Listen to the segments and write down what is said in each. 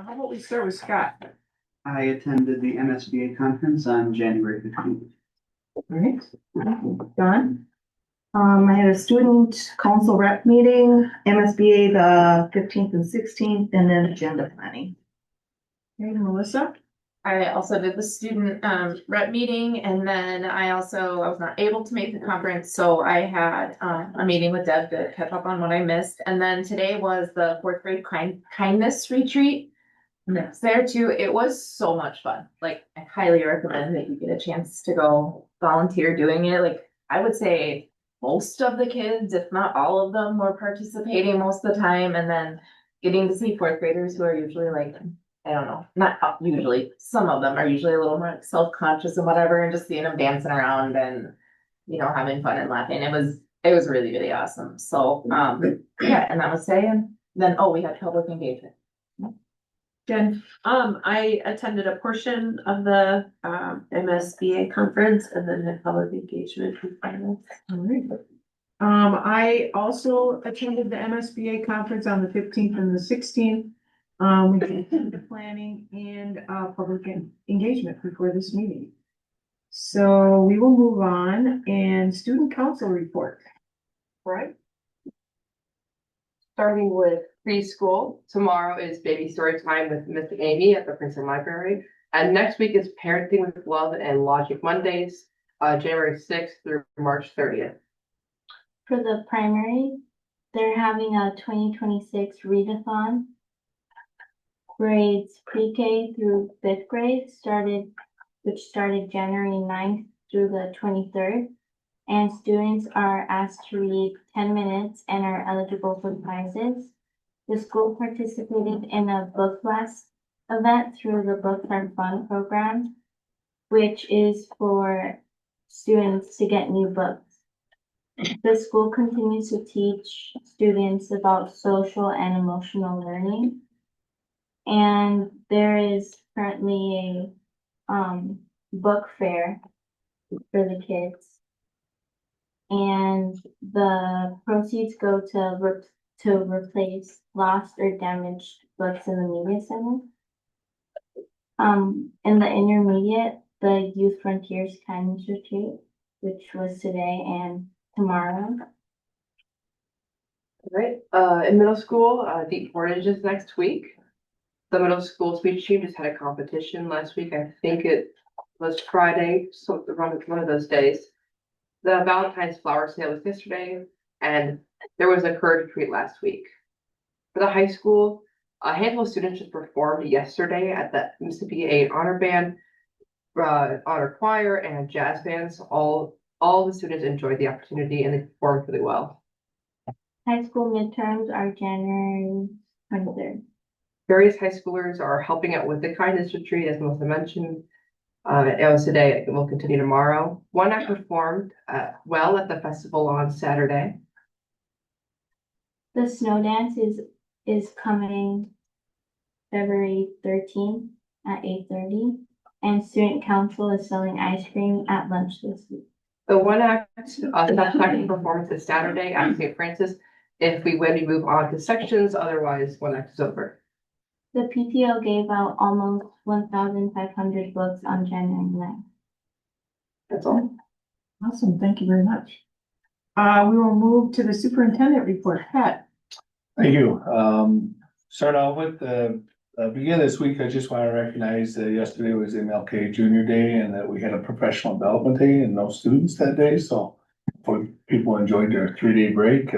how about we start with Scott? I attended the MSBA conference on January 15th. All right, Don? I had a student council rep meeting, MSBA the 15th and 16th, and then agenda planning. Okay, Melissa? I also did the student rep meeting, and then I was not able to make the conference, so I had a meeting with Deb to catch up on what I missed. And then today was the fourth grade kindness retreat. Yes, there too. It was so much fun. Like, I highly recommend that you get a chance to go volunteer doing it. Like, I would say most of the kids, if not all of them, were participating most of the time, and then getting to see fourth graders who are usually like, I don't know, not usually, some of them are usually a little more self-conscious and whatever, and just seeing them dancing around and, you know, having fun and laughing. It was really, really awesome. So, yeah, and that was today. And then, we had public engagement. Jen? I attended a portion of the MSBA conference and then had public engagement. All right. I also attended the MSBA conference on the 15th and the 16th. We did the planning and public engagement before this meeting. So we will move on and student council report. Right. Starting with preschool, tomorrow is baby story time with Miss Amy at the Princeton Library. And next week is Parenting with Love and Logic Mondays, January 6th through March 30th. For the primary, they're having a 2026 readathon. Grades pre-K through 5th grade which started January 9th through the 23rd. And students are asked to read 10 minutes and are eligible for prizes. The school participated in a book blast event through the Books Are Fun program, which is for students to get new books. The school continues to teach students about social and emotional learning. And there is currently a book fair for the kids. And the proceeds go to replace lost or damaged books in the media center. In the intermediate, the Youth Frontiers Kindness Retreat, which was today and tomorrow. All right. In middle school, Deep Portage is next week. The middle school speech team just had a competition last week. I think it was Friday, so one of those days. The Valentine's flower sale was yesterday, and there was a courage retreat last week. For the high school, a handful of students just performed yesterday at the Mississippi 8 Honor Band, Honor Choir, and jazz bands. All the students enjoyed the opportunity and they performed really well. High school midterms are January 23rd. Various high schoolers are helping out with the kindness retreat, as Melissa mentioned. It was today, it will continue tomorrow. One act performed well at the festival on Saturday. The snow dance is coming February 13th at 8:30, and student council is selling ice cream at lunch this week. The one act, satisfaction performance is Saturday at St. Francis. If we win, we move on to sections, otherwise one act is over. The PTO gave out almost 1,500 books on January 9th. That's all. Awesome, thank you very much. We will move to the superintendent report. Pat? Thank you. Start off with the beginning of this week, I just want to recognize that yesterday was MLK Junior Day and that we had a professional development day and no students that day. So people enjoyed their 3-day break.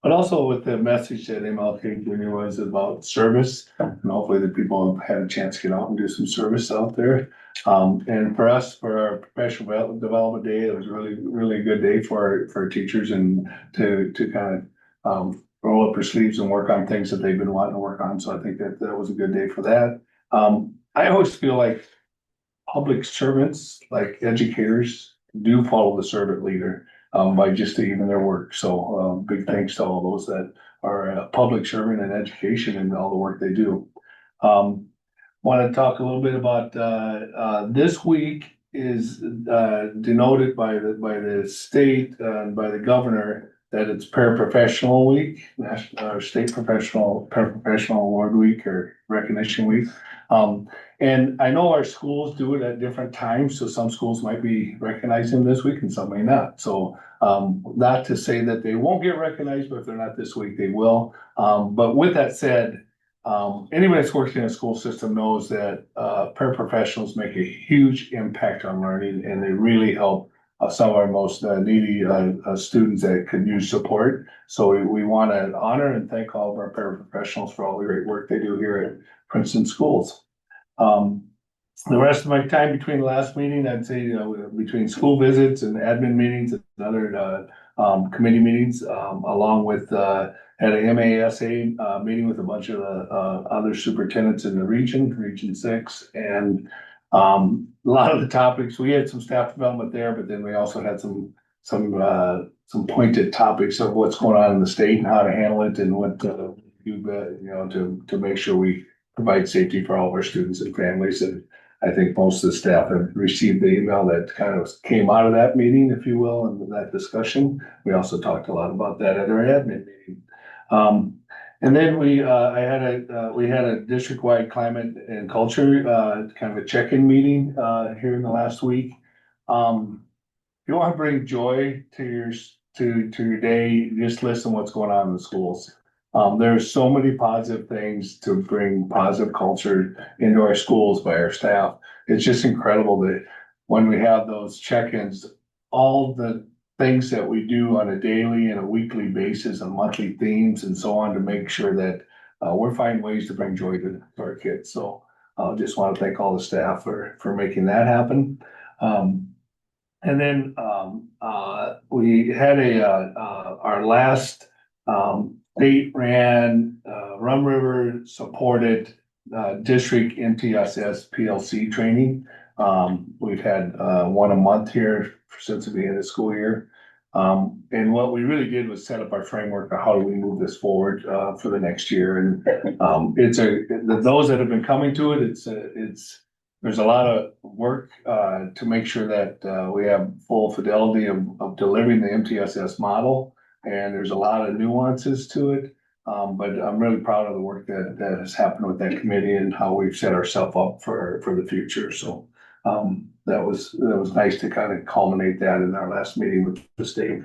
But also with the message that MLK Junior was about service, and hopefully the people have had a chance to get out and do some service out there. And for us, for our professional development day, it was really good day for our teachers and to kind of roll up their sleeves and work on things that they've been wanting to work on. So I think that was a good day for that. I always feel like public servants, like educators, do follow the servant leader. By just even their work. So big thanks to all those that are public servant in education and all the work they do. Want to talk a little bit about this week is denoted by the state and by the governor that it's paraprofessional week, national, or state paraprofessional award week or recognition week. And I know our schools do it at different times, so some schools might be recognizing this week and some may not. So, not to say that they won't get recognized, but if they're not this week, they will. But with that said, anybody that's worked in a school system knows that, paraprofessionals make a huge impact on learning and they really help some of our most needy students that could use support. So we want to honor and thank all of our paraprofessionals for all the great work they do here at Princeton schools. The rest of my time between the last meeting, I'd say, between school visits and admin meetings and other committee meetings, along with had a MASA meeting with a bunch of other superintendents in the region 6, and a lot of the topics, we had some staff development there, but then we also had some pointed topics of what's going on in the state and how to handle it and what to do, to make sure we provide safety for all of our students and families. And I think most of the staff have received the email that kind of came out of that meeting, if you will, and that discussion. We also talked a lot about that at our admin meeting. And then we had a district-wide climate and culture kind of a check-in meeting here in the last week. If you want to bring joy to your day, just listen to what's going on in the schools. There's so many positive things to bring positive culture into our schools by our staff. It's just incredible that when we have those check-ins, all the things that we do on a daily and a weekly basis and monthly themes and so on to make sure that we're finding ways to bring joy to our kids. So I just want to thank all the staff for making that happen. And then we had our last state ran Rum River supported district MTSS PLC training. We've had one a month here since the beginning of the school year. And what we really did was set up our framework of how do we move this forward for the next year. And those that have been coming to it, there's a lot of work to make sure that we have full fidelity of delivering the MTSS model. And there's a lot of nuances to it. But I'm really proud of the work that has happened with that committee and how we've set ourselves up for the future. So that was nice to kind of culminate that in our last meeting with the state.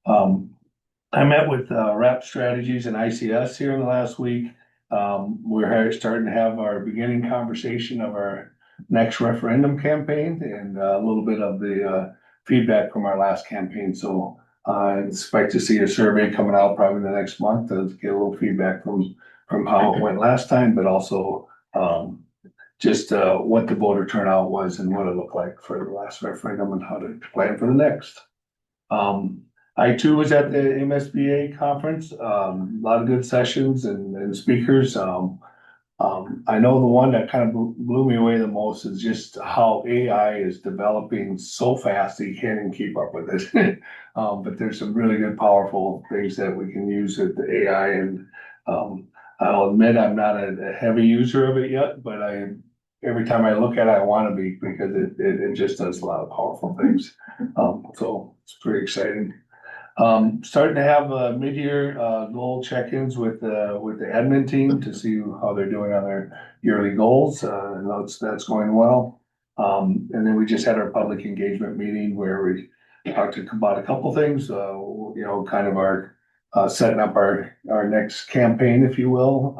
I met with RAP Strategies and ICS here in the last week. We're starting to have our beginning conversation of our next referendum campaign and a little bit of the feedback from our last campaign. So I expect to see a survey coming out probably in the next month to get a little feedback from how it went last time, but also just what the voter turnout was and what it looked like for the last referendum and how to plan for the next. I too was at the MSBA conference, a lot of good sessions and speakers. I know the one that kind of blew me away the most is just how AI is developing so fast that you can't even keep up with it. But there's some really good, powerful things that we can use with the AI. And I'll admit I'm not a heavy user of it yet, but every time I look at it, I want to be because it just does a lot of powerful things. So it's pretty exciting. Starting to have mid-year goal check-ins with the admin team to see how they're doing on their yearly goals. And that's going well. And then we just had our public engagement meeting where we talked about a couple things, kind of our setting up our next campaign, if you will,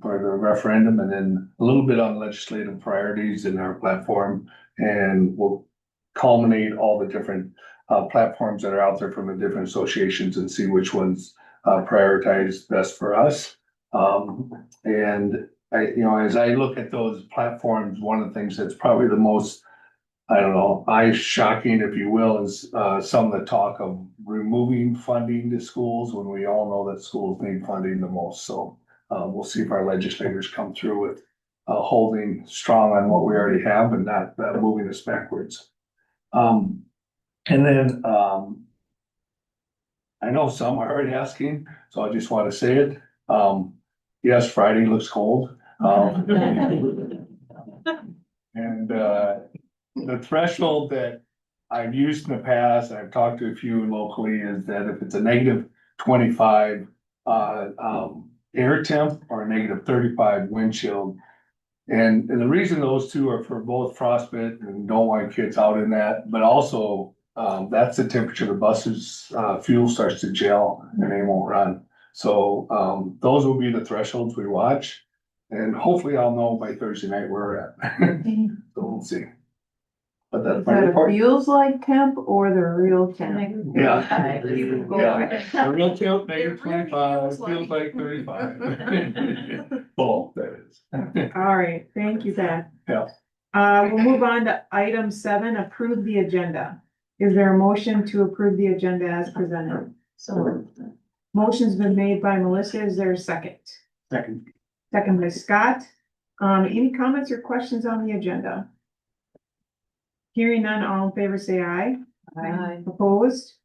for the referendum, and then a little bit on legislative priorities in our platform. And we'll culminate all the different platforms that are out there from the different associations and see which ones prioritize best for us. And as I look at those platforms, one of the things that's probably the most, eye shocking, if you will, is some of the talk of removing funding to schools when we all know that schools need funding the most. So we'll see if our legislators come through with holding strong on what we already have and not moving us backwards. And then I know some are already asking, so I just want to say it. Yes, Friday looks cold. And the threshold that I've used in the past, I've talked to a few locally, is that if it's a -25 air temp or a -35 wind chill. And the reason those two are for both frostbite and don't want kids out in that, but also, that's the temperature the buses, fuel starts to gel and they won't run. So, those will be the thresholds we watch. And hopefully I'll know by Thursday night where we're at. So we'll see. But that's Is my that a report. feels like temp or the real temp? Yeah. Go Yeah, for it. a real tilt, It really -25, feels feels like- like 35. Full, that is. All right, thank you, Pat. Yeah. We'll move on to item 7, approve the agenda. Is there a motion to approve the agenda as presented? So. Motion's been made by Melissa. Is there a second? Second. Second by Scott. Any comments or questions on the agenda? Hearing none, all in favor say aye. Aye. Opposed?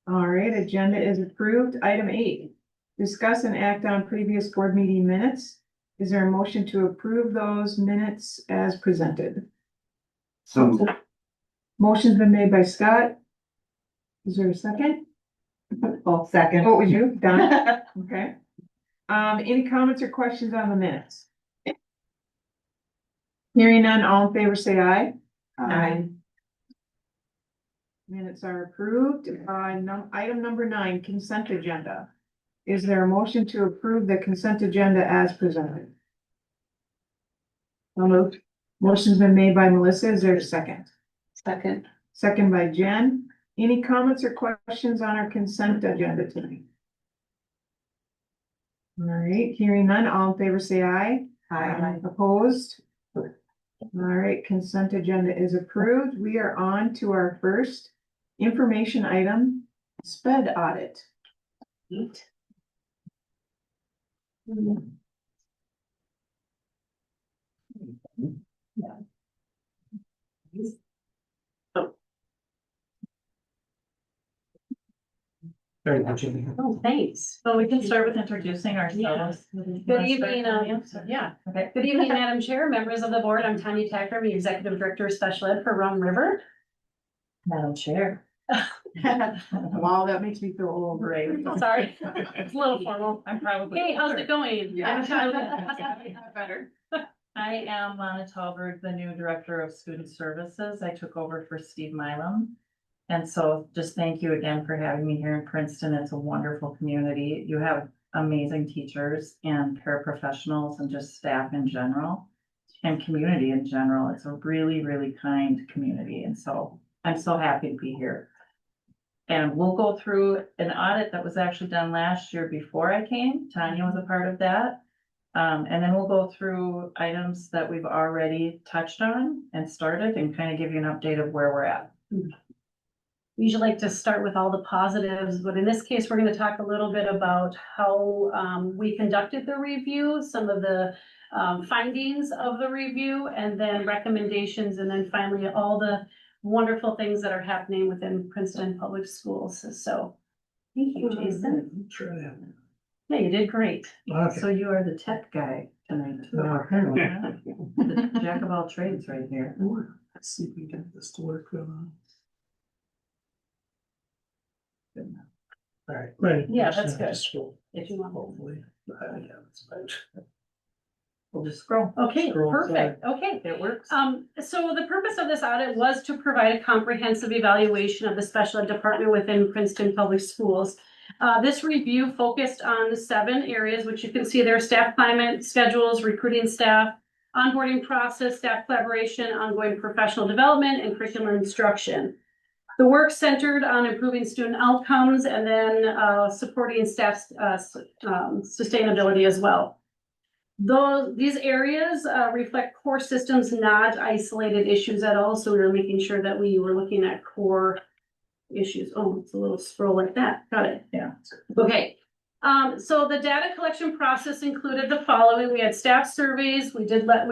All right, agenda is approved. Item 8, discuss and act on previous board meeting minutes. Is there a motion to approve those minutes as presented? So Motion's been made by Scott. Is there a second? Oh, second. What was you? Done? Okay. Any comments or questions on the minutes? Hearing none, all in favor say aye. Aye. Minutes are approved. Item number 9, consent agenda. Is there a motion to approve the consent agenda as presented? So moved. Motion's been made by Melissa. Is there a second? Second. Second by Jen. Any comments or questions on our consent agenda tonight? All right, hearing none, all in favor say aye. Aye. Opposed? All right, consent agenda is approved. We are on to our first information item, SPED audit. Oh, thanks. So we can start with introducing ourselves. Good evening, Yeah, okay. good evening, Madam Chair, members of the board. I'm Tanya Tacker, I'm the Executive Director of Special Ed for Rum River. Madam Chair. Wow, that makes me feel old. Great. Sorry, it's a little formal. I'm probably. Hey, how's it going? Yeah. Better. I am Lana Talberg, the new Director of Student Services. I took over for Steve Milam. And so just thank you again for having me here in Princeton. It's a wonderful community. You have amazing teachers and paraprofessionals and just staff in general and community in general. It's a really, really kind community. And so I'm so happy to be here. And we'll go through an audit that was actually done last year before I came. Tanya was a part of that. And then we'll go through items that we've already touched on and started and kind of give you an update of where we're at. We usually like to start with all the positives, but in this case, we're going to talk a little bit about how we conducted the review, some of the findings of the review, and then recommendations, and then finally all the wonderful things that are happening within Princeton Public Schools. So, thank you, Jason. Sure. Yeah, you did great. So you are the tech guy tonight. The jack of all trades right here. Let's see if we can get this to work. All right. Right. Yeah, that's good. If you want. Hopefully. Yeah, that's right. We'll just scroll. Okay, Scroll perfect. Okay. It works. So the purpose of this audit was to provide a comprehensive evaluation of the special ed department within Princeton Public Schools. This review focused on the 7 areas, which you can see there: staff climate, schedules, recruiting staff, onboarding process, staff collaboration, ongoing professional development, and curriculum instruction. The work centered on improving student outcomes and then supporting staff sustainability as well. These areas reflect core systems, not isolated issues at all. So we were making sure that we were looking at core issues. Oh, it's a little scroll like that. Got it. Yeah. Okay. So the data collection process included the following. We had staff surveys. We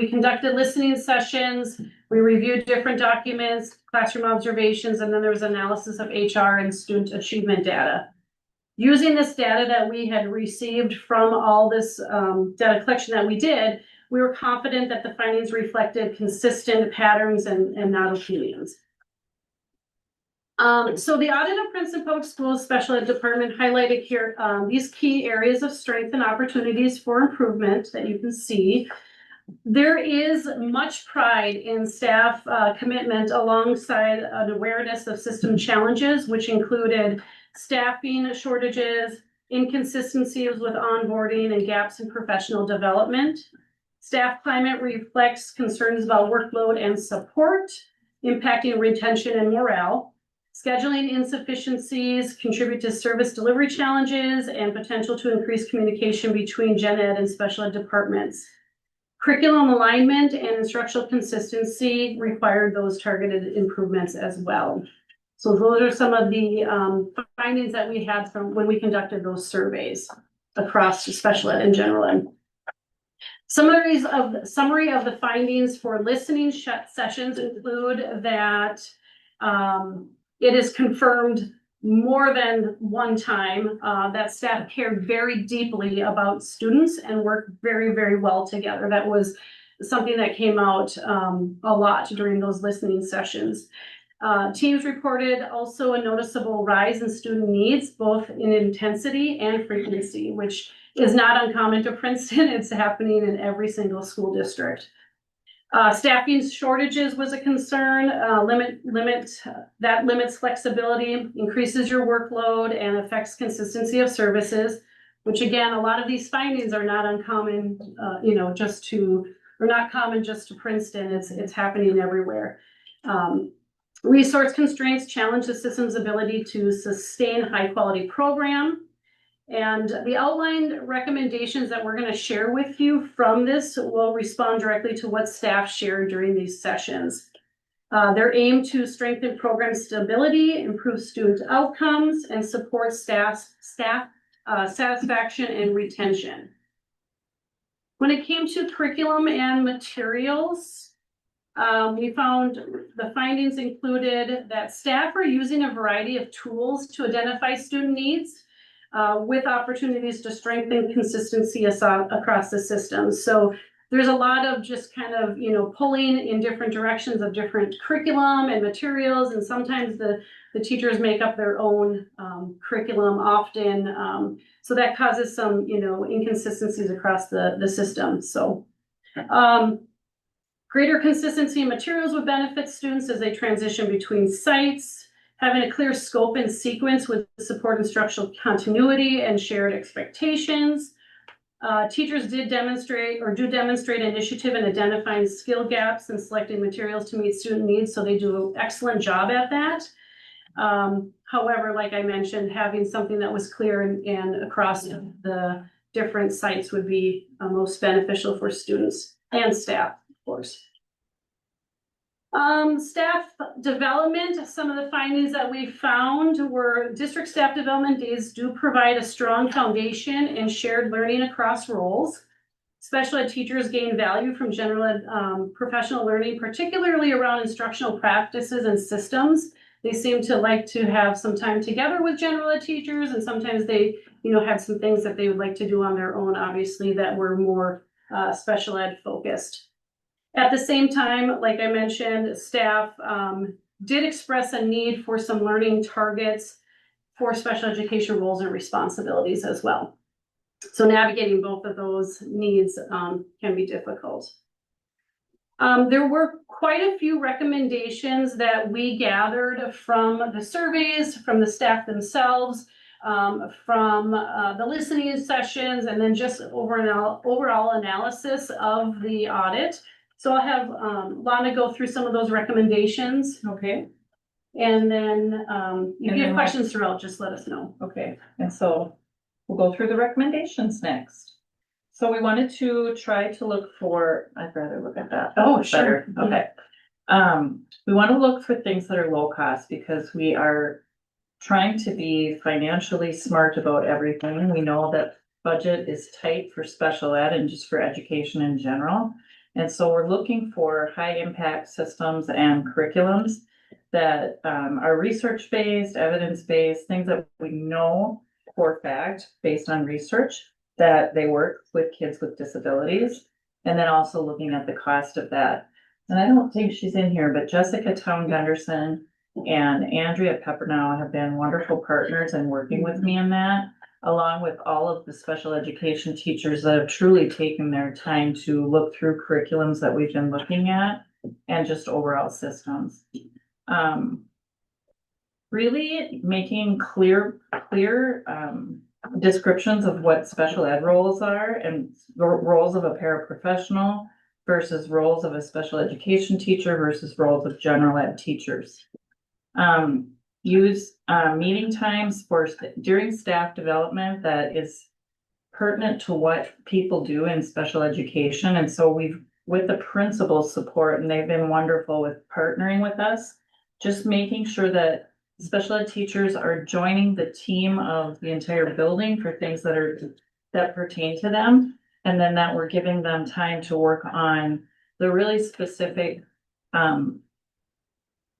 conducted listening sessions. We reviewed different documents, classroom observations, and then there was analysis of HR and student achievement data. Using this data that we had received from all this data collection that we did, we were confident that the findings reflected consistent patterns and not opinions. So the audit of Princeton Public Schools Special Ed Department highlighted here, these key areas of strength and opportunities for improvement that you can see. There is much pride in staff commitment alongside an awareness of system challenges, which included staffing shortages, inconsistencies with onboarding, and gaps in professional development. Staff climate reflects concerns about workload and support, impacting retention and morale. Scheduling insufficiencies contribute to service delivery challenges and potential to increase communication between gen ed and special ed departments. Curriculum alignment and instructional consistency required those targeted improvements as well. So those are some of the findings that we had from when we conducted those surveys across special ed and general ed. Summary of the findings for listening sessions include that it is confirmed more than one time that staff cared very deeply about students and worked very, very well together. That was something that came out a lot during those listening sessions. Teams reported also a noticeable rise in student needs, both in intensity and frequency, which is not uncommon to Princeton. It's happening in every single school district. Staffing shortages was a concern. That limits flexibility, increases your workload, and affects consistency of services, which again, a lot of these findings are not uncommon, not common just to Princeton. It's happening everywhere. Resource constraints challenge the system's ability to sustain high quality program. And the outlined recommendations that we're going to share with you from this will respond directly to what staff shared during these sessions. Their aim to strengthen program stability, improve student outcomes, and support staff satisfaction and retention. When it came to curriculum and materials, we found the findings included that staff are using a variety of tools to identify student needs, with opportunities to strengthen consistency across the system. So there's a lot of just kind of, pulling in different directions of different curriculum and materials. And sometimes the teachers make up their own curriculum often. So that causes some, inconsistencies across the system. So greater consistency in materials would benefit students as they transition between sites. Having a clear scope and sequence would support instructional continuity and shared expectations. Teachers do demonstrate initiative in identifying skill gaps and selecting materials to meet student needs, so they do an excellent job at that. However, like I mentioned, having something that was clear and across the different sites would be most beneficial for students and staff, of course. Staff development, some of the findings that we found were district staff development days do provide a strong foundation and shared learning across roles. Special ed teachers gain value from general ed professional learning, particularly around instructional practices and systems. They seem to like to have some time together with general ed teachers, and sometimes they, had some things that they would like to do on their own, obviously, that were more special ed focused. At the same time, like I mentioned, staff did express a need for some learning targets for special education roles and responsibilities as well. So navigating both of those needs can be difficult. There were quite a few recommendations that we gathered from the surveys, from the staff themselves, from the listening sessions, and then just overall analysis of the audit. So I'll have Lana go through some of those recommendations. Okay. And then if you have questions throughout, just let us know. Okay, and so we'll go through the recommendations next. So we wanted to try to look for, I'd rather look at that. Oh, sure. Better. Okay. We want to look for things that are low cost because we are trying to be financially smart about everything. We know that budget is tight for special ed and just for education in general. And so we're looking for high impact systems and curriculums that are research-based, evidence-based, things that we know for a fact based on research that they work with kids with disabilities. And then also looking at the cost of that. And I don't think she's in here, but Jessica Town Gunderson And Andrea Peppernow have been wonderful partners in working with me in that, along with all of the special education teachers that have truly taken their time to look through curriculums that we've been looking at and just overall systems. Really making clear descriptions of what special ed roles are and the roles of a paraprofessional versus roles of a special education teacher versus roles of general ed teachers. Use meeting times for during staff development that is pertinent to what people do in special education. And so we've, with the principal support, and they've been wonderful with partnering with us, just making sure that special ed teachers are joining the team of the entire building for things that pertain to them. And then that we're giving them time to work on the really specific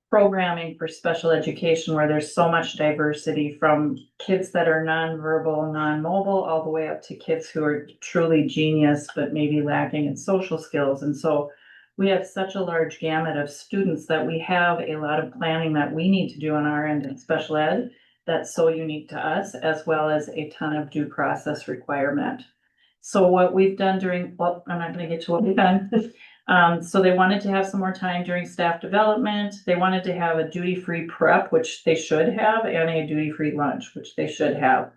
programming for special education where there's so much diversity, from kids that are nonverbal, non-mobile, all the way up to kids who are truly genius, but maybe lacking in social skills. And so we have such a large gamut of students that we have a lot of planning that we need to do on our end in special ed that's so unique to us, as well as a ton of due process requirement. So what we've done during, well, I'm not going to get to what we've done. So they wanted to have some more time during staff development. They wanted to have a duty-free prep, which they should have, and a duty-free lunch, which they should have.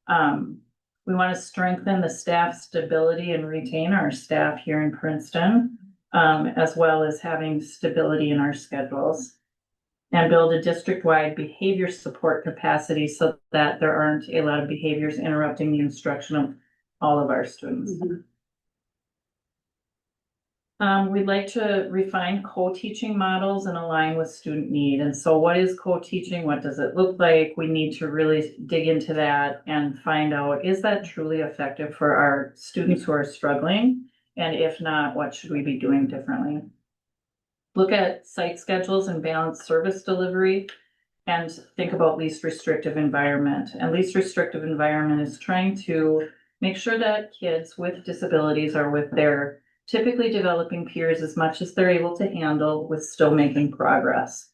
We want to strengthen the staff stability and retain our staff here in Princeton, as well as having stability in our schedules, and build a district-wide behavior support capacity so that there aren't a lot of behaviors interrupting the instruction of all of our students. We'd like to refine co-teaching models and align with student need. And so what is co-teaching? What does it look like? We need to really dig into that and find out, is that truly effective for our students who are struggling? And if not, what should we be doing differently? Look at site schedules and balanced service delivery, and think about least restrictive environment. And least restrictive environment is trying to make sure that kids with disabilities are with their typically developing peers as much as they're able to handle, with still making progress.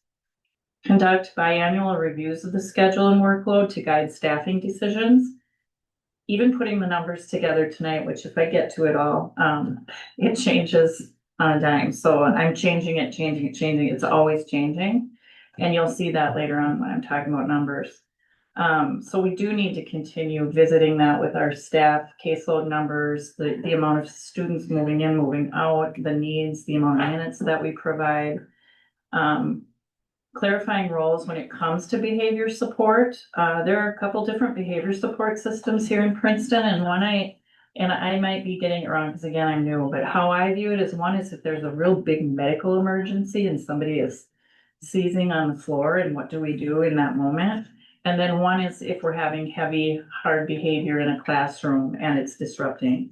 Conduct biannual reviews of the schedule and workload to guide staffing decisions. Even putting the numbers together tonight, which if I get to it all, it changes on a dime. So I'm changing it. It's always changing. And you'll see that later on when I'm talking about numbers. So we do need to continue visiting that with our staff, caseload numbers, the amount of students moving in, moving out, the needs, the amount of minutes that we provide. Clarifying roles when it comes to behavior support. There are a couple different behavior support systems here in Princeton, and I might be getting it wrong because again, I'm new, but how I view it is, one is if there's a real big medical emergency and somebody is seizing on the floor, and what do we do in that moment? And then one is if we're having heavy, hard behavior in a classroom and it's disrupting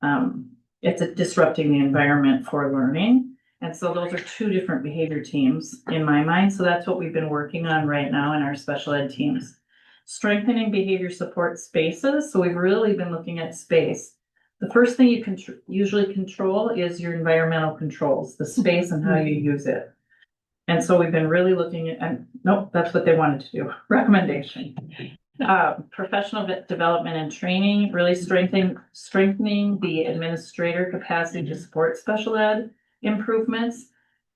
the environment for learning. And so those are two different behavior teams in my mind. So that's what we've been working on right now in our special ed teams. Strengthening behavior support spaces. So we've really been looking at space. The first thing you can usually control is your environmental controls, the space and how you use it. And so we've been really looking at, and nope, that's what they wanted to do. Recommendation. Professional development and training, really strengthening the administrator capacity to support special ed improvements.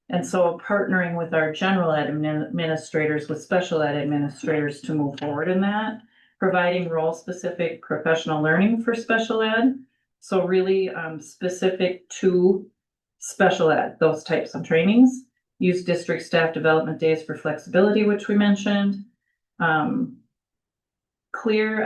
And so partnering with our general ed administrators with special ed administrators to move forward in that, providing role specific professional learning for special ed. So really specific to special ed, those types of trainings. Use district staff development days for flexibility, which we mentioned. Clear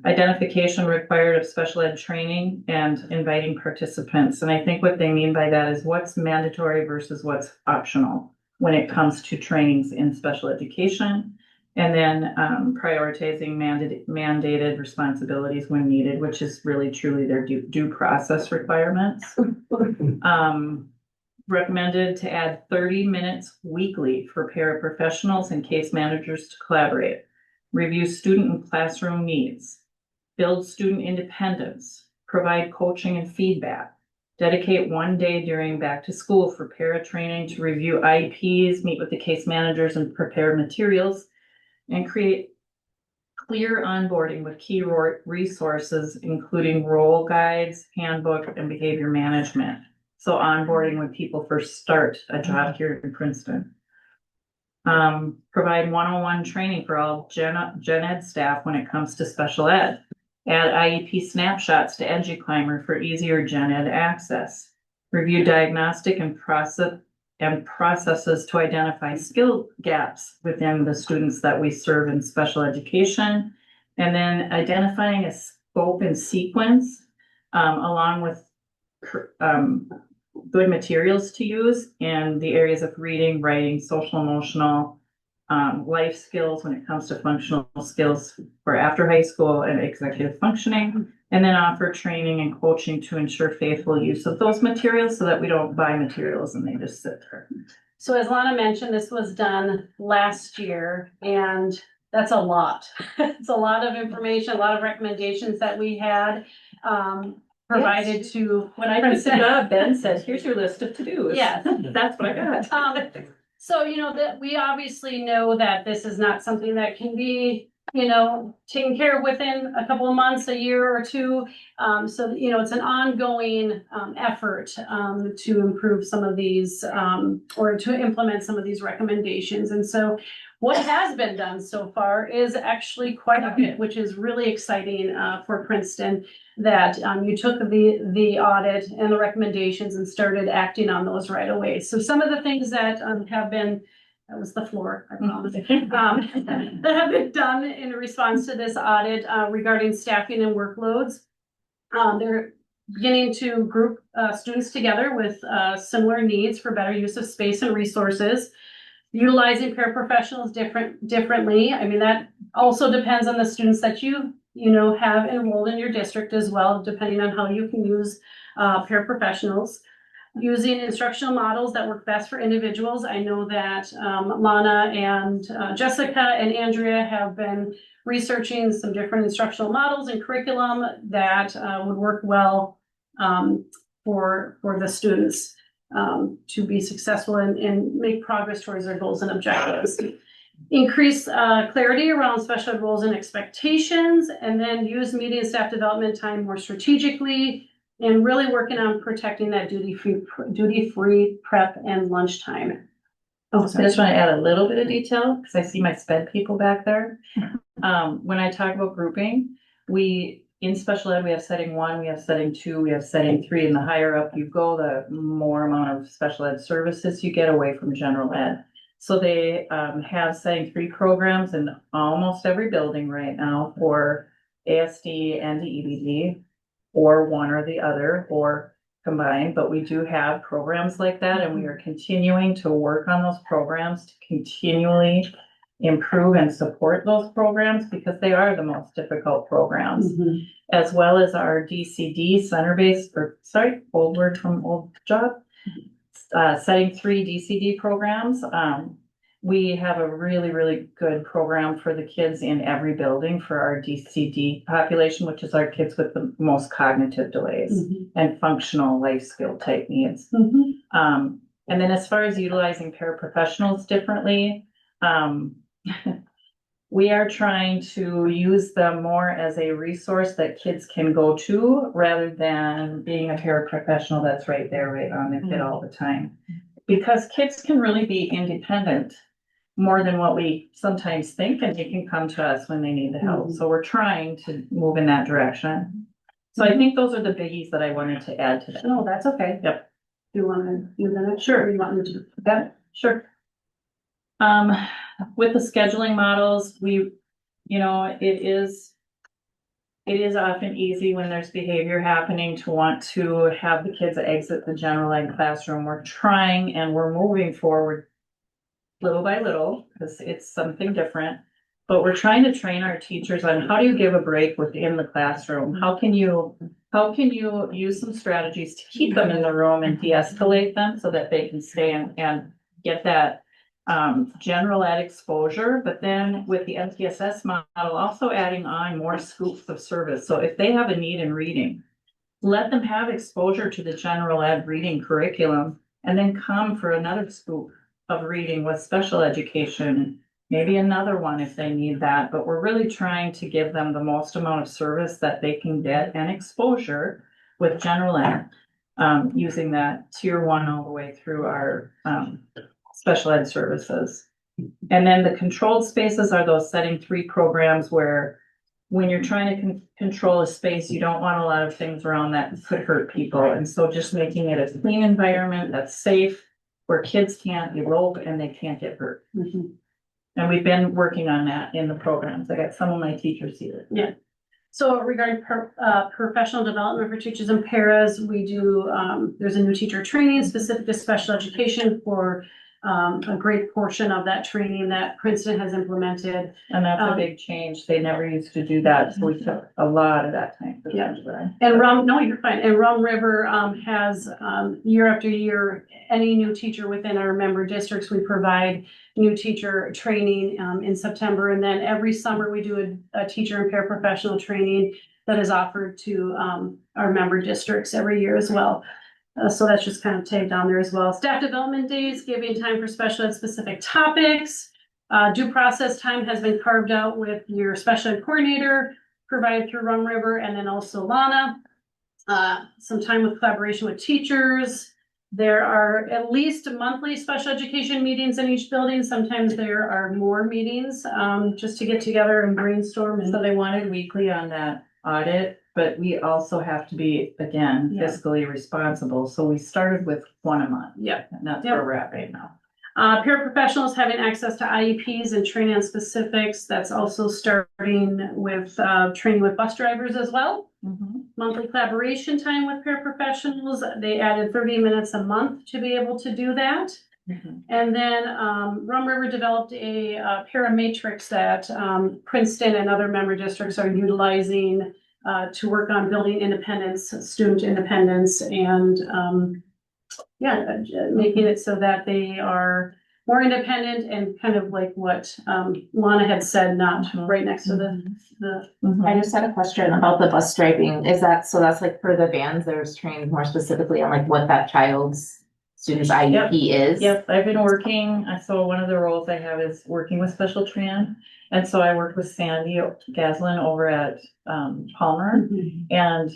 identification required of special ed training and inviting participants. And I think what they mean by that is what's mandatory versus what's optional when it comes to trainings in special education. And then prioritizing mandated responsibilities when needed, which is really truly their due process requirements. Recommended to add 30 minutes weekly for paraprofessionals and case managers to collaborate. Review student and classroom needs, build student independence, provide coaching and feedback, Dedicate one day during back to school for para training to review IEPs, meet with the case managers and prepare materials, and create clear onboarding with key resources, including role guides, handbook, and behavior management. So onboarding when people first start a job here in Princeton. Provide one-on-one training for all gen ed staff when it comes to special ed. Add IEP snapshots to EduClimber for easier gen ed access. Review diagnostic and processes to identify skill gaps within the students that we serve in special education. And then identifying a scope and sequence, along with good materials to use in the areas of reading, writing, social, emotional, life skills when it comes to functional skills for after high school and executive functioning, and then offer training and coaching to ensure faithful use of those materials so that we don't buy materials and they just sit there. So as Lana mentioned, this was done last year, and that's a lot. It's a lot of information, a lot of recommendations that we had provided to. When I took the job, Ben said, here's your list of to-dos. Yes. That's what I got. So, you know, that we obviously know that this is not something that can be, taken care of within a couple of months, a year or two. So, it's an ongoing effort to improve some of these or to implement some of these recommendations. And so what has been done so far is actually quite a bit, which is really exciting for Princeton, that you took the audit and the recommendations and started acting on those right away. So some of the things that have been, that was the floor, I promise, that have been done in response to this audit regarding staffing and workloads. They're beginning to group students together with similar needs for better use of space and resources. Utilizing paraprofessionals differently. I mean, that also depends on the students that you have enrolled in your district as well, depending on how you can use paraprofessionals. Using instructional models that work best for individuals. I know that Lana and Jessica and Andrea have been researching some different instructional models and curriculum that would work well for the students to be successful and make progress towards their goals and objectives. Increase clarity around special ed roles and expectations, and then use media and staff development time more strategically, and really working on protecting that duty-free prep and lunchtime. Oh, I sorry. just want to add a little bit of detail because I see my sped people back there. When I talk about grouping, in special ed, we have setting 1, we have setting 2, we have setting 3, and the higher up you go, the more amount of special ed services you get away from general ed. So they have setting 3 programs in almost every building right now for ASD and EBD, or one or the other, or combined, but we do have programs like that, and we are continuing to work on those programs to continually improve and support those programs because they are the most difficult programs, as well as our DCD center-based, old word from old job, setting 3 DCD programs. We have a really, really good program for the kids in every building for our DCD population, which is our kids with the most cognitive delays and functional life skill type needs. And then as far as utilizing paraprofessionals differently, we are trying to use them more as a resource that kids can go to rather than being a paraprofessional that's right there, right on their kid all the time. Because kids can really be independent more than what we sometimes think, and they can come to us when they need the help. So we're trying to move in that direction. So I think those are the biggies that I wanted to add to that. No, that's okay. Yep. Do you want to do that? Sure. Or you want me to? Okay, sure. With the scheduling models, it is often easy when there's behavior happening to want to have the kids exit the general ed classroom. We're trying and we're moving forward little by little because it's something different, but we're trying to train our teachers on how do you give a break within the classroom? How can you use some strategies to keep them in the room and de-escalate them so that they can stay and get that general ed exposure, but then with the MTSS model, also adding on more scoops of service. So if they have a need in reading, let them have exposure to the general ed reading curriculum and then come for another scoop of reading with special education, maybe another one if they need that. But we're really trying to give them the most amount of service that they can get and exposure with general ed, using that tier one all the way through our special ed services. And then the controlled spaces are those setting 3 programs where when you're trying to control a space, you don't want a lot of things around that could hurt people. And so just making it a clean environment that's safe, where kids can't elope and they can't get hurt. And we've been working on that in the programs. I got some of my teachers here. Yeah. So regarding professional development for teachers and paras, we do, there's a new teacher training specific to special education for a great portion of that training that Princeton has implemented. And that's a big change. They never used to do that. So we took a lot of that time. For Yeah. that. And no, you're fine. And Rum River has year after year, any new teacher within our member districts, we provide new teacher training in September. And then every summer we do a teacher and paraprofessional training that is offered to our member districts every year as well. So that's just kind of tagged on there as well. Staff development days, giving time for special ed specific topics. Due process time has been carved out with your special ed coordinator provided through Rum River, and then also Lana. Some time with collaboration with teachers. There are at least monthly special education meetings in each building. Sometimes there are more meetings just to get together and brainstorm. So they wanted weekly on that audit, but we also have to be, again, Yeah. fiscally responsible. So we started with 1 a month. Yeah. And that's Yep. where we're at right now. Paraprofessionals having access to IEPs and training on specifics. That's also starting with training with bus drivers as well. Monthly collaboration time with paraprofessionals. They added 30 minutes a month to be able to do that. And then Rum River developed a paramatrix that Princeton and other member districts are utilizing to work on building independence, student independence, and making it so that they are more independent and kind of like what Lana had said, not right next to the. I just had a question about the bus driving. Is that, so that's like for the vans, there's trained more specifically on like what that child's student's IEP is? Yep, I've been working, so one of the roles I have is working with special tran. And so I worked with Sandy Gaslin over at Palmer. And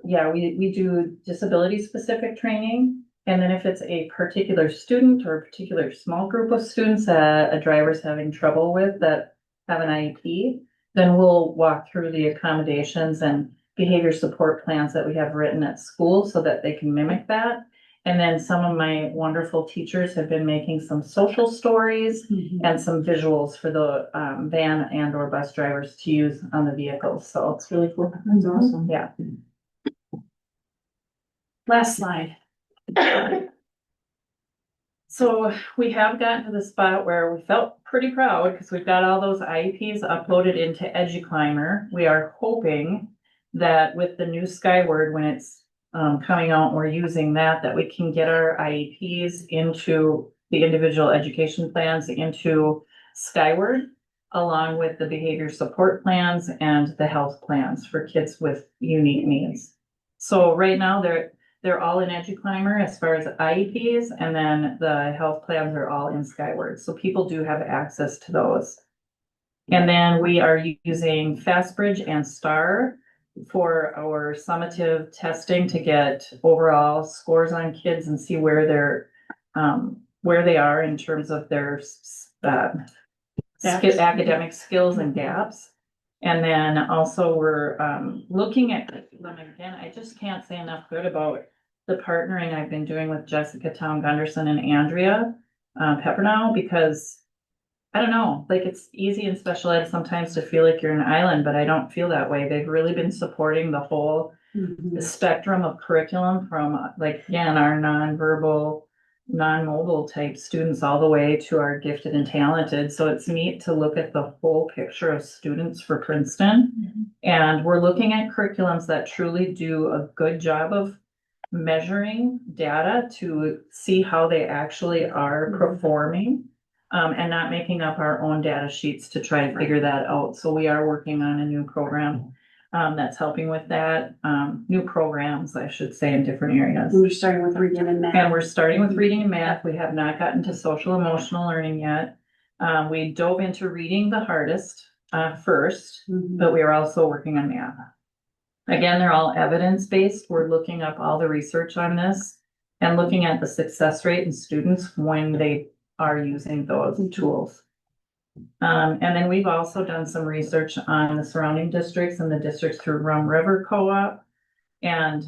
yeah, we do disability specific training. And then if it's a particular student or a particular small group of students that a driver's having trouble with that have an IEP, then we'll walk through the accommodations and behavior support plans that we have written at school so that they can mimic that. And then some of my wonderful teachers have been making some social stories and some visuals for the van and or bus drivers to use on the vehicles. So it's really cool. That's awesome. Yeah. Last slide. So we have gotten to the spot where we felt pretty proud because we've got all those IEPs uploaded into EduClimber. We are hoping that with the new Skyward, when it's coming out, and we're using that we can get our IEPs into the individual education plans into Skyward, along with the behavior support plans and the health plans for kids with unique needs. So right now they're all in EduClimber as far as IEPs, and then the health plans are all in Skyward. So people do have access to those. And then we are using FastBridge and STAR for our summative testing to get overall scores on kids and see where they are in terms of their academic skills and gaps. And then also we're looking at curriculum again. I just can't say enough good about the partnering I've been doing with Jessica Town Gunderson and Andrea Peppernow, because I don't know, like it's easy in special ed sometimes to feel like you're an island, but I don't feel that way. They've really been supporting the whole spectrum of curriculum from like, again, our nonverbal, non-mobile type students all the way to our gifted and talented. So it's neat to look at the whole picture of students for Princeton. And we're looking at curriculums that truly do a good job of measuring data to see how they actually are performing. And not making up our own data sheets to try and figure that out. So we are working on a new program that's helping with that, new programs, I should say, in different areas. We're starting with reading and math. And we're starting with reading and math. We have not gotten to social emotional learning yet. We dove into reading the hardest, first, but we are also working on math. Again, they're all evidence-based. We're looking up all the research on this and looking at the success rate in students when they are using those tools. And then we've also done some research on the surrounding districts and the districts through Rum River Co-op and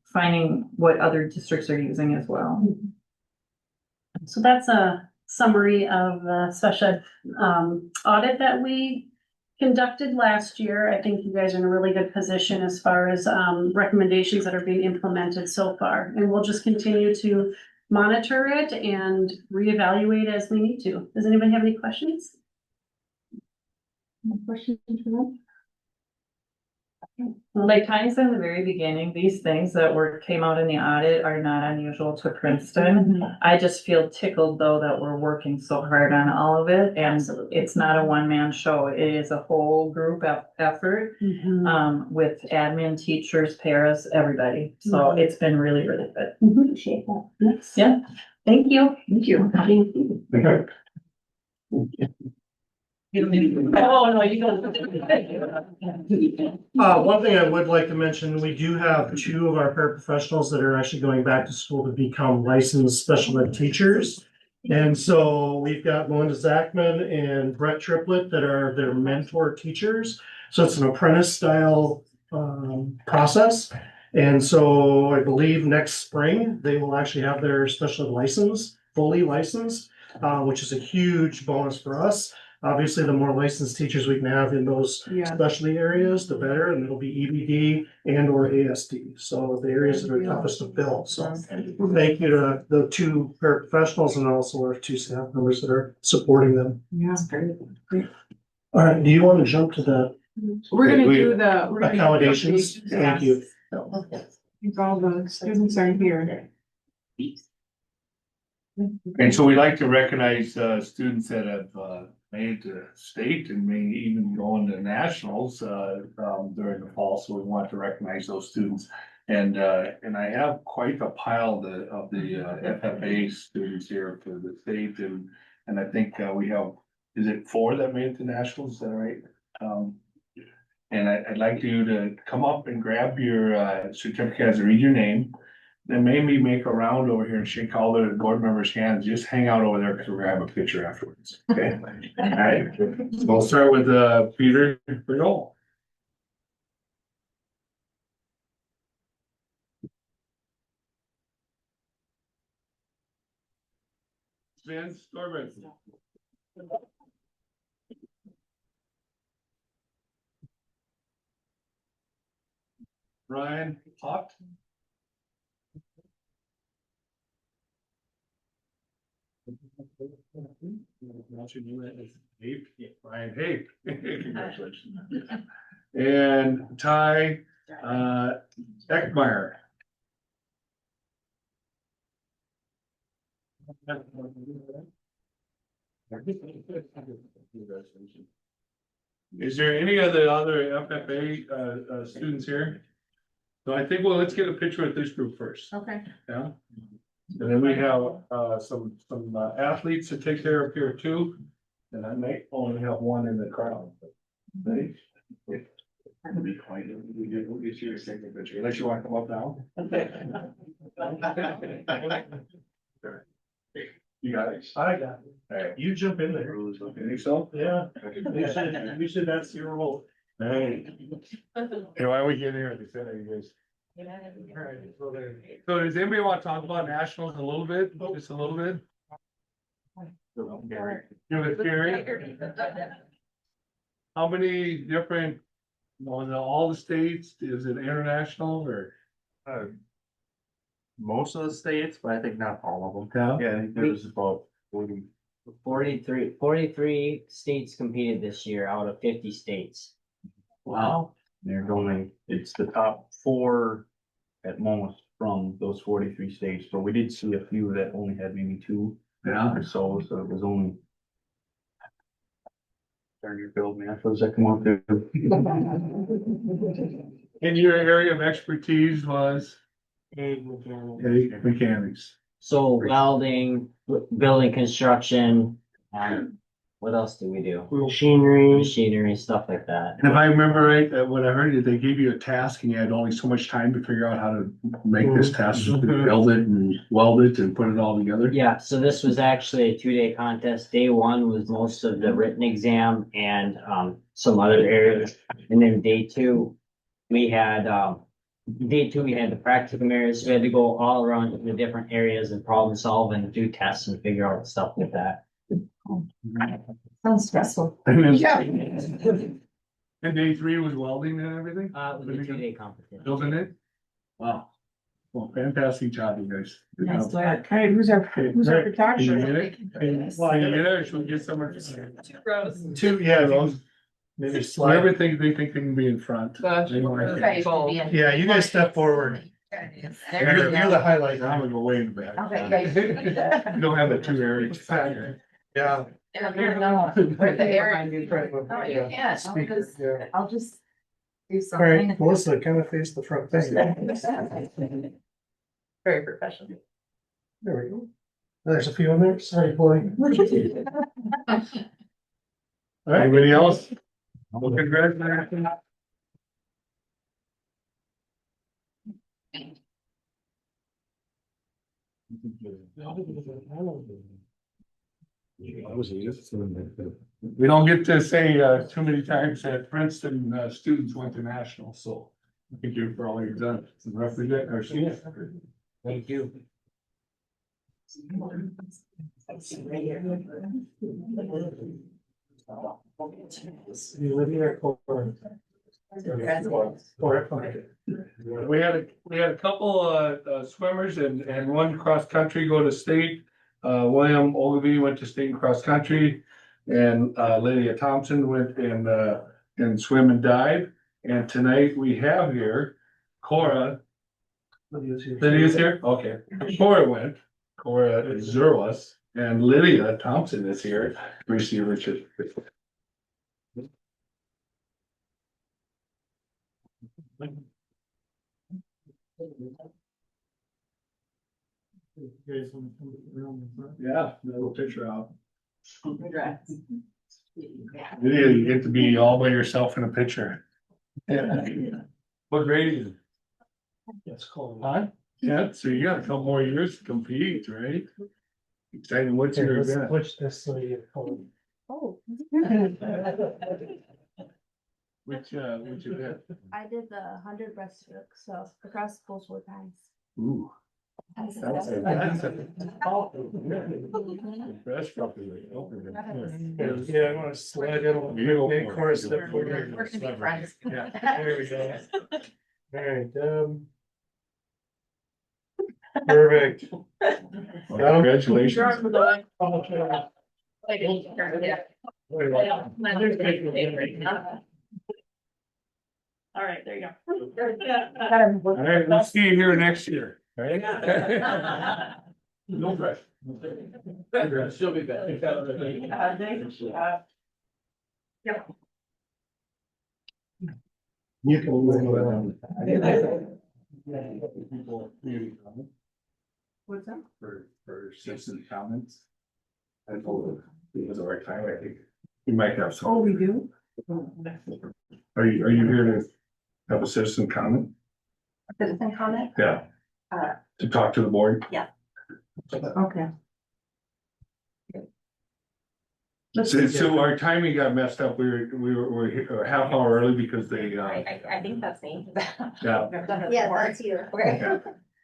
finding what other districts are using as well. So that's a summary of the special audit that we conducted last year. I think you guys are in a really good position as far as recommendations that are being implemented so far. And we'll just continue to monitor it and reevaluate as we need to. Does anybody have any questions? Any questions for them? Like Tanya said in the very beginning, these things that came out in the audit are not unusual to Princeton. I just feel tickled though that we're working so hard on all of it and it's not a one-man show. It is a whole group effort with admin, teachers, paras, everybody. So it's been really, really good. Appreciate that. Yeah, thank you. Thank you. Oh, no, you don't. One thing I would like to mention, we do have two of our paraprofessionals that are actually going back to school to become licensed special ed teachers. And so we've got Melinda Zachman and Brett Triplett that are their mentor teachers. So it's an apprentice style process. And so I believe next spring, they will actually have their special ed license, fully licensed, which is a huge bonus for us. Obviously, the more licensed teachers we can have in those specialty areas, the better, and it'll be EBD and or ASD. So the areas that are toughest to fill. So thank you to the two paraprofessionals and also our two staff members that are supporting them. Yeah, great. All right, do you want to jump to the We're gonna do the. accommodations? Thank you. I think all the students are here. And so we like to recognize students that have made the state and may even go into nationals during the fall. So we want to recognize those students. And I have quite a pile of the FFA students here for the state. And I think we have, is it 4 that made it to nationals? Is that right? And I'd like you to come up and grab your certificate as I read your name. Then maybe make a round over here and shake all the board members' hands. Just hang out over there because we'll grab a picture afterwards. Okay. All right. So we'll start with Peter Brittle. Vince Corbin. Ryan Hott. Ryan Hape. Congratulations. And Ty Eckmeyer. Is there any of the other FFA students here? So I think, well, let's get a picture with this group first. Okay. Yeah. And then we have some athletes to take care of here too. And I might only have one in the crowd. Right? That'd be quite, we'll get you a second picture, unless you want to come up now. You got it? I got it. All right. You jump in there. You think so? Yeah. You should, that's your role. All right. Hey, why don't we get here? They said, you guys. So does anybody want to talk about nationals a little bit, just a little bit? Give it Gary. How many different, all the states, is it international or? Most of the states, but I think not all of them. Yeah, I think there's about 43 states competed this year out of 50 states. Wow. There's only, it's the top 4 at most from those 43 states, but we did see a few that only had maybe 2. Yeah. Or so it was only. Turn your build, man. Those that come on through. And your area of expertise was mechanics. mechanics. So welding, building construction, what else do we do? Machinery, stuff like that. And if I remember right, what I heard is they gave you a task and you had only so much time to figure out how to make this task, build it and weld it and put it all together. Yeah, so this was actually a 2-day contest. Day one was most of the written exam and some other areas. And then day two, we had the practicum areas. We had to go all around the different areas and problem solve and do tests and figure out stuff like that. Sounds stressful. And then, and day three was welding and everything, It was a 2-day competition. building it. Wow. Well, fantastic job, you guys. Good Nice job. work. Hey, who's our Can you get photographer? it? Can you get it or should we get someone? Two, yeah, Those, maybe slide. whoever they think they can be in front. They don't like that. Yeah, you guys step forward. You're the highlight. I'm gonna go way in the back. Okay. You don't have the two areas. Yeah. Where the air. Oh, you Yeah. can't, I'll just do All right, something. Melissa, kind of face the front thing. Very professional. There we go. There's a few in there. Sorry, boy. All right, anybody else? Well, congratulations. We don't get to say too many times that Princeton students went to national, so thank you for all you've done to represent our students. Thank you. We had a couple swimmers and one cross country go to state. William Ogilvy went to state in cross country. And Lydia Thompson went in swim and dive. And tonight we have here Cora. Lydia's here? Okay. Cora Zerwas, and Lydia Thompson is here. Receive Richard. Yeah, little picture out. Congrats. Lydia, you get to be all by yourself in a picture. Yeah. What grade is it? It's cold. Huh? Yeah, so you got a couple more years to compete, right? Exciting, what's Here, your let's event? switch this so you can. Oh. Which event? I did the 100 breaststroke, so across both 4 times. Ooh. That's a. Breaststroke is like, open. Yeah, I want to slide in a little bit, of course, step forward. We're gonna be friends. Yeah. There we go. All right, perfect. Congratulations. All right, there you go. All right, we'll see you here next year, all right? No pressure. She'll be back. You can move around. What's that? For citizen comments. I told it was the right time, I think. You might have some. Oh, we do? Are you here to have a citizen comment? Citizen comment? Yeah. Uh, To talk to the board? Okay. So our timing got messed up. We're here a half hour early because they, I think that's me. yeah. Yeah, that's you. Okay.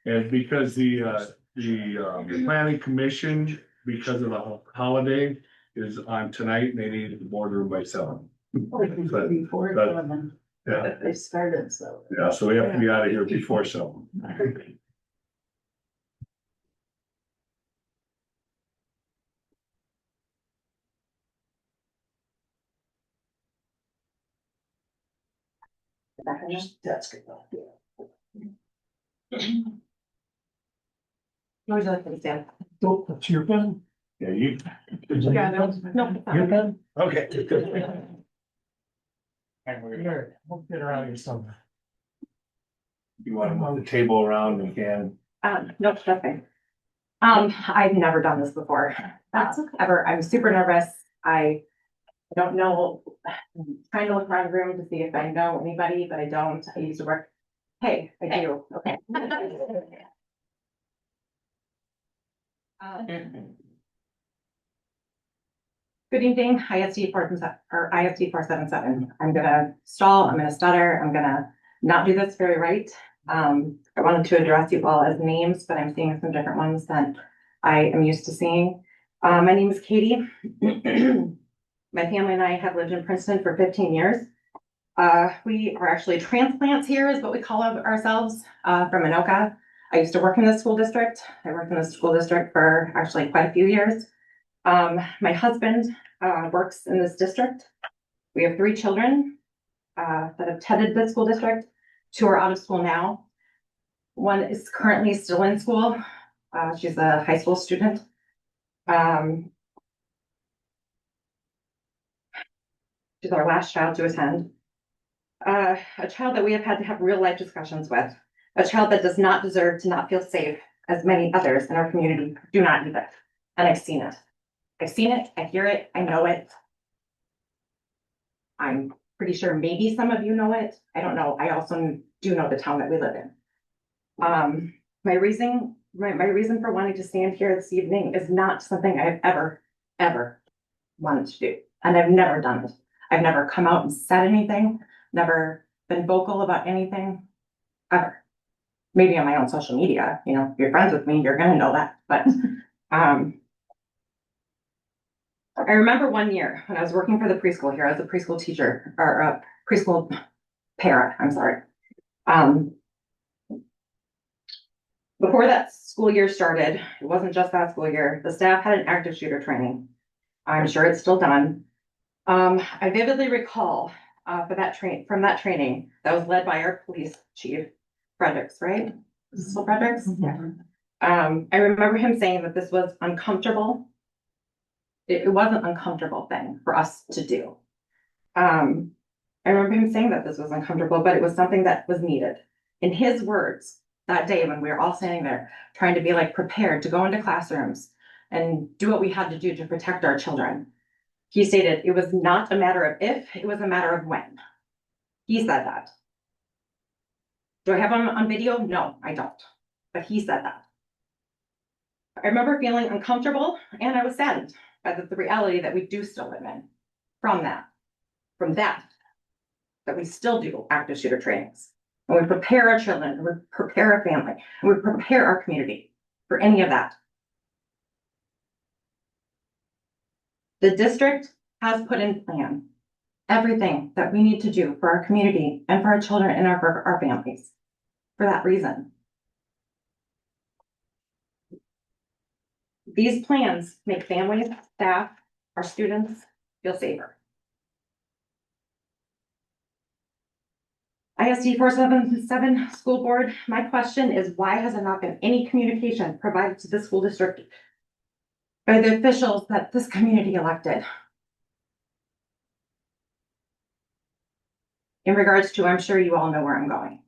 And because the planning commission, because of the holiday, is on tonight, and they needed the boardroom by 7. Before but- 7. Yeah, They started, so. yeah, so we have to be out of here before 7. That's good. Would you like to stand? Oh, that's your pen? Yeah, you. Yeah, that was. Your pen? Okay. Here, we'll get her out here somewhere. You want to move the table around, you can. Nope, nothing. I've never done this before. That's ever. I'm super nervous. I don't know. I'm trying to look around the room to see if I know anybody, but I don't. I used to work. Hey, I do. Okay. Good evening, ISD 477. I'm gonna stall, I'm gonna stutter, I'm gonna not do this very right. I wanted to address you all as names, but I'm seeing some different ones that I am used to seeing. My name is Katie. My family and I have lived in Princeton for 15 years. We are actually transplants here is what we call ourselves, from Anoka. I used to work in the school district. I worked in the school district for actually quite a few years. My husband works in this district. We have 3 children that have attended the school district. 2 are out of school now. 1 is currently still in school. She's a high school student. She's our last child to attend. A child that we have had to have real life discussions with. A child that does not deserve to not feel safe, as many others in our community do not either. And I've seen it. I've seen it, I hear it, I know it. I'm pretty sure maybe some of you know it. I don't know. I also do know the town that we live in. My reason for wanting to stand here this evening is not something I've ever wanted to do. And I've never done it. I've never come out and said anything, never been vocal about anything, ever. Maybe on my own social media, you know, if you're friends with me, you're gonna know that, but, I remember one year when I was working for the preschool here, as a preschool teacher or a preschool para, I'm sorry. Before that school year started, it wasn't just that school year, the staff had an active shooter training. I'm sure it's still done. I vividly recall from that training that was led by our police chief, Fredericks, right? Is it still Fredericks? Yeah. I remember him saying that this was uncomfortable. It was an uncomfortable thing for us to do. I remember him saying that this was uncomfortable, but it was something that was needed. In his words, that day when we were all standing there trying to be like prepared to go into classrooms and do what we had to do to protect our children, he stated it was not a matter of if, it was a matter of when. He said that. Do I have him on video? No, I don't. But he said that. I remember feeling uncomfortable and I was saddened by the reality that we do still live in from that we still do active shooter trainings. And we prepare our children, and we prepare our family, and we prepare our community for any of that. The district has put in plan everything that we need to do for our community and for our children and for our families for that reason. These plans make families, staff, our students feel safer. ISD 477 school board, my question is why has there not been any communication provided to the school district by the officials that this community elected? In regards to, I'm sure you all know where I'm going.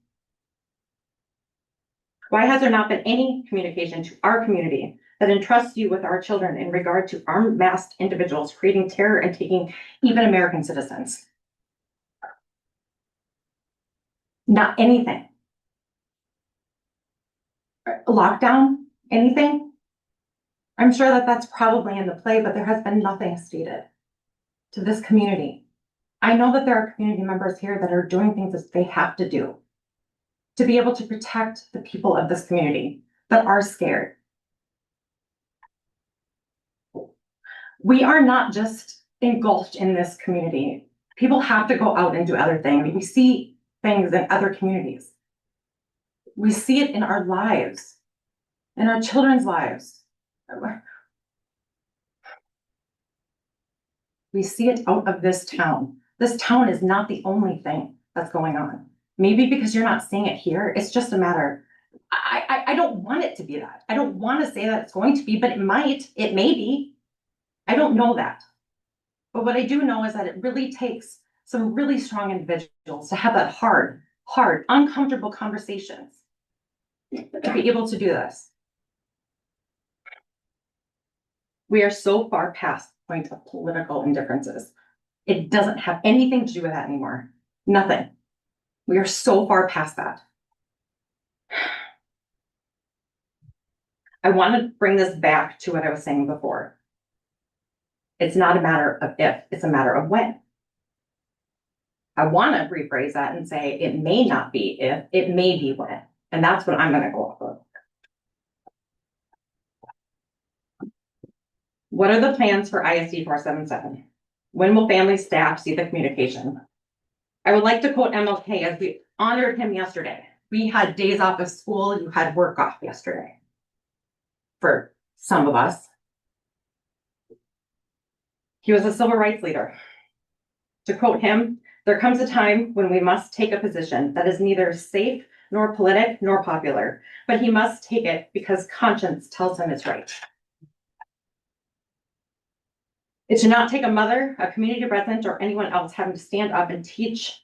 Why has there not been any communication to our community that entrusts you with our children in regard to armed masked individuals creating terror and taking even American citizens? Not anything. Lockdown, anything? I'm sure that that's probably in the play, but there has been nothing stated to this community. I know that there are community members here that are doing things that they have to do to be able to protect the people of this community that are scared. We are not just engulfed in this community. People have to go out and do other things. We see things in other communities. We see it in our lives, in our children's lives. We see it out of this town. This town is not the only thing that's going on. Maybe because you're not seeing it here, it's just a matter. I don't want it to be that. I don't want to say that it's going to be, but it may be. I don't know that. But what I do know is that it really takes some really strong individuals to have that hard, uncomfortable conversations. To be able to do this. We are so far past the point of political indifferences. It doesn't have anything to do with that anymore. Nothing. We are so far past that. I want to bring this back to what I was saying before. It's not a matter of if, it's a matter of when. I want to rephrase that and say it may not be if, it may be when. And that's what I'm going to go off of. What are the plans for ISD 477? When will family staff see the communication? I would like to quote MLK as we honored him yesterday. We had days off of school, you had work off yesterday. For some of us. He was a civil rights leader. To quote him, there comes a time when we must take a position that is neither safe nor politic nor popular, but he must take it because conscience tells him it's right. It should not take a mother, a community resident, or anyone else having to stand up and teach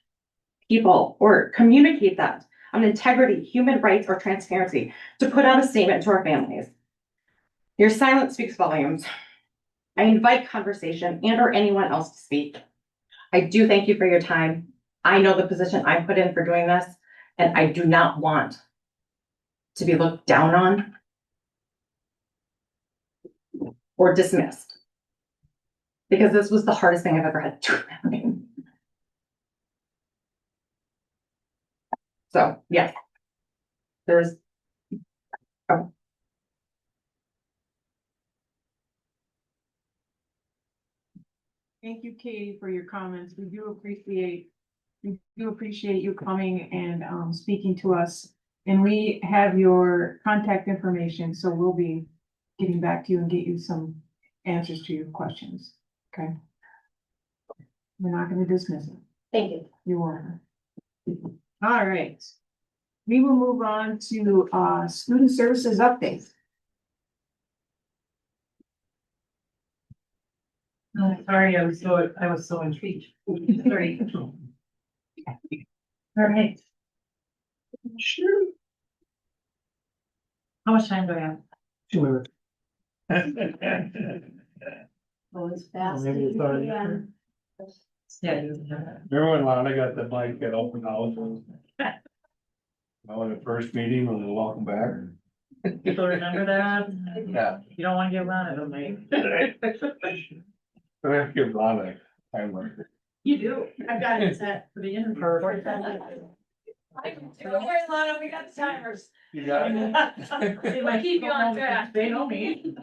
people or communicate that on integrity, human rights, or transparency to put out a statement to our families. Your silence speaks volumes. I invite conversation and or anyone else to speak. I do thank you for your time. I know the position I put in for doing this, and I do not want to be looked down on or dismissed. Because this was the hardest thing I've ever had to do. So, yes. There's. Oh. Thank you, Katie, for your comments. We do appreciate you coming and speaking to us. And we have your contact information, so we'll be getting back to you and get you some answers to your questions. Okay. We're not going to dismiss it. Thank you. You are. All right. We will move on to student services updates. Oh, sorry, I was so intrigued. Sorry. All right. Sure. How much time do I have? 2 minutes. Oh, it's fast. Maybe it's already- Yeah. Remember when Lana got the blanket open house? Oh, the first meeting when we welcome back. People remember that? Yeah. You don't want to get Lana, don't they? I have to give Lana a timer. You do. I've got it set for the end. Perfect. Don't worry, Lana, we got the timers. You got it? If I keep you on track, they know me.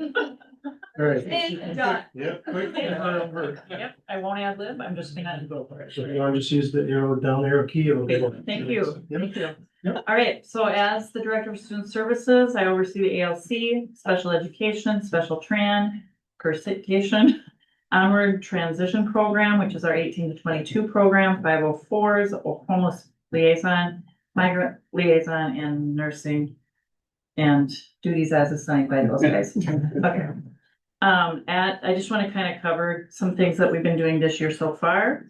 All right. And done. Yep. Yep, I won't ad lib, I'm just gonna go for it. So you want to just use the arrow down arrow key? It'll be- Okay, thank you, Yep. thank you. Yep. All right, so as the Director of Student Services, I oversee the ALC, Special Education, Special Tran, Cursification, Onward Transition Program, which is our 18 to 22 program, 504s, Homeless Liaison, Migrant Liaison, and Nursing, and duties as assigned by those guys. Okay. I just want to kind of cover some things that we've been doing this year so far.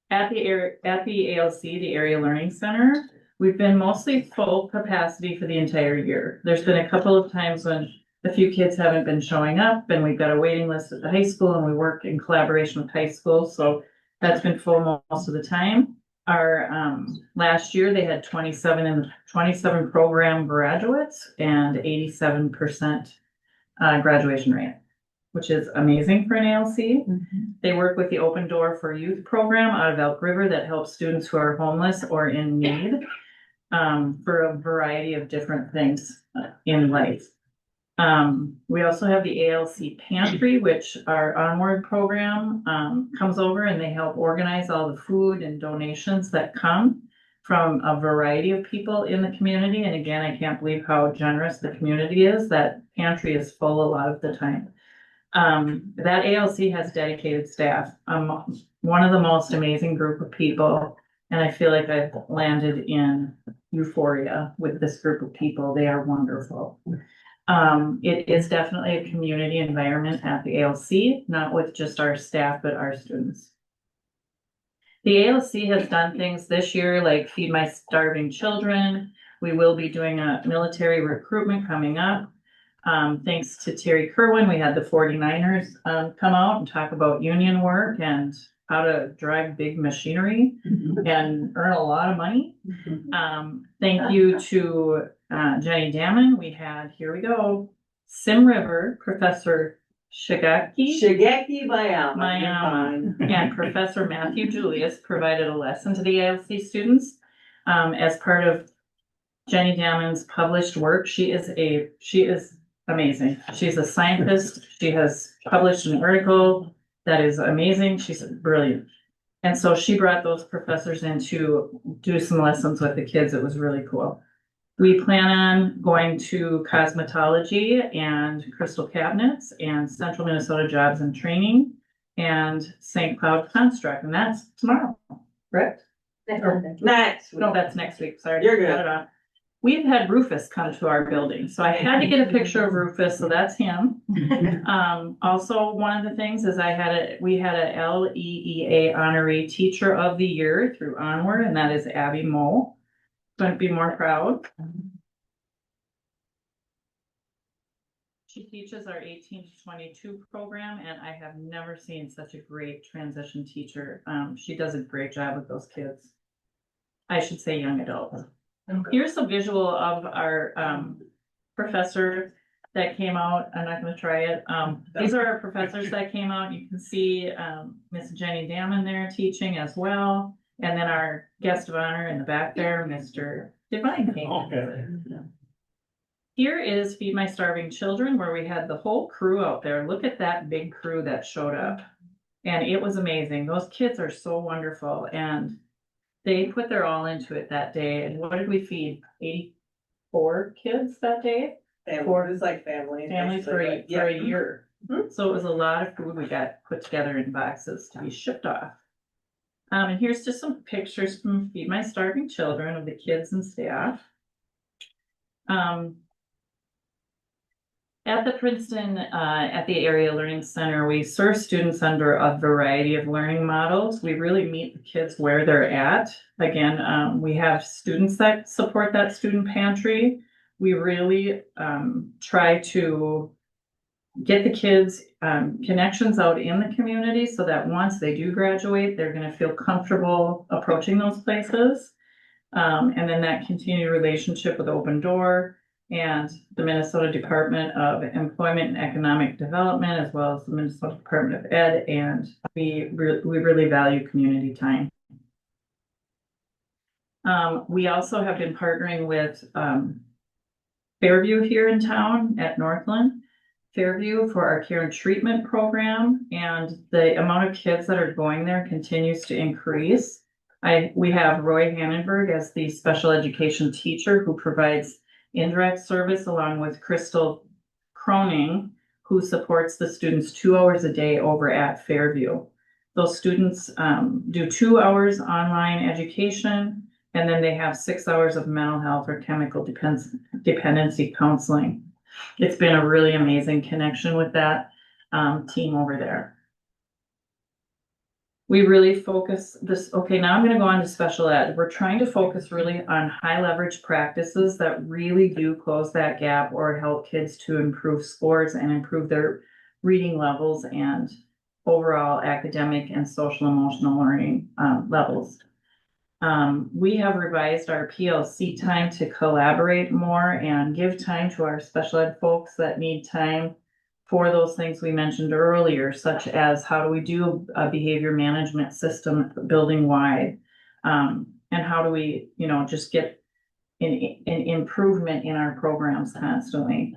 At the ALC, the Area Learning Center, we've been mostly full capacity for the entire year. There's been a couple of times when a few kids haven't been showing up, and we've got a waiting list at the high school, and we work in collaboration with high school, so that's been full most of the time. Our last year, they had 27 program graduates and 87% graduation rate, which is amazing for an ALC. They work with the Open Door for Youth program out of Elk River that helps students who are homeless or in need for a variety of different things in life. We also have the ALC Pantry, which our Onward program comes over and they help organize all the food and donations that come from a variety of people in the community. And again, I can't believe how generous the community is. That pantry is full a lot of the time. That ALC has dedicated staff, one of the most amazing group of people. And I feel like I've landed in euphoria with this group of people. They are wonderful. It is definitely a community environment at the ALC, not with just our staff, but our students. The ALC has done things this year like Feed My Starving Children. We will be doing a military recruitment coming up. Thanks to Terry Kerwin, we had the 49ers come out and talk about union work and how to drive big machinery and earn a lot of money. Thank you to Jenny Damon. We had, here we go, Sim River, Professor Shigeki Mayama, and Professor Matthew Julius provided a lesson to the ALC students as part of Jenny Damon's published work. She is amazing. She's a scientist. She has published an article that is amazing. She's brilliant. And so she brought those professors in to do some lessons with the kids. It was really cool. We plan on going to cosmetology and crystal cabinets and Central Minnesota Jobs and Training and St. Cloud Construct, and that's tomorrow, correct? Next. No, that's next week. Sorry. You're good. got it off. We've had Rufus come to our building, so I had to get a picture of Rufus, so that's him. Also, one of the things is we had a LEEA honoree teacher of the year through Onward, and that is Abby Moe. Couldn't be more proud. She teaches our 18 to 22 program, and I have never seen such a great transition teacher. She does a great job with those kids. I should say young adults. Here's a visual of our professor that came out. I'm not going to try it. These are our professors that came out. You can see Miss Jenny Damon there teaching as well. And then our guest of honor in the back there, Mr. Divine came. Okay. Here is Feed My Starving Children, where we had the whole crew out there. Look at that big crew that showed up. And it was amazing. Those kids are so wonderful. And they put their all into it that day. And what did we feed? 84 kids that day? It was like family. Families for a year. So it was a lot of food we got put together in boxes to be shipped off. And here's just some pictures from Feed My Starving Children of the kids and staff. At the Princeton, at the Area Learning Center, we serve students under a variety of learning models. We really meet the kids where they're at. Again, we have students that support that student pantry. We really try to get the kids connections out in the community so that once they do graduate, they're going to feel comfortable approaching those places. And then that continued relationship with Open Door and the Minnesota Department of Employment and Economic Development, as well as the Minnesota Department of Ed, and we really value community time. We also have been partnering with Fairview here in town at Northland. Fairview for our care and treatment program, and the amount of kids that are going there continues to increase. We have Roy Hannenberg as the special education teacher who provides indirect service, along with Crystal Croning, who supports the students 2 hours a day over at Fairview. Those students do 2 hours online education, and then they have 6 hours of mental health or chemical dependency counseling. It's been a really amazing connection with that team over there. We really focus this. Okay, now I'm going to go on to special ed. We're trying to focus really on high leverage practices that really do close that gap or help kids to improve scores and improve their reading levels and overall academic and social emotional learning levels. We have revised our PLC time to collaborate more and give time to our special ed folks that need time for those things we mentioned earlier, such as how do we do a behavior management system building wide, and how do we, just get an improvement in our programs constantly.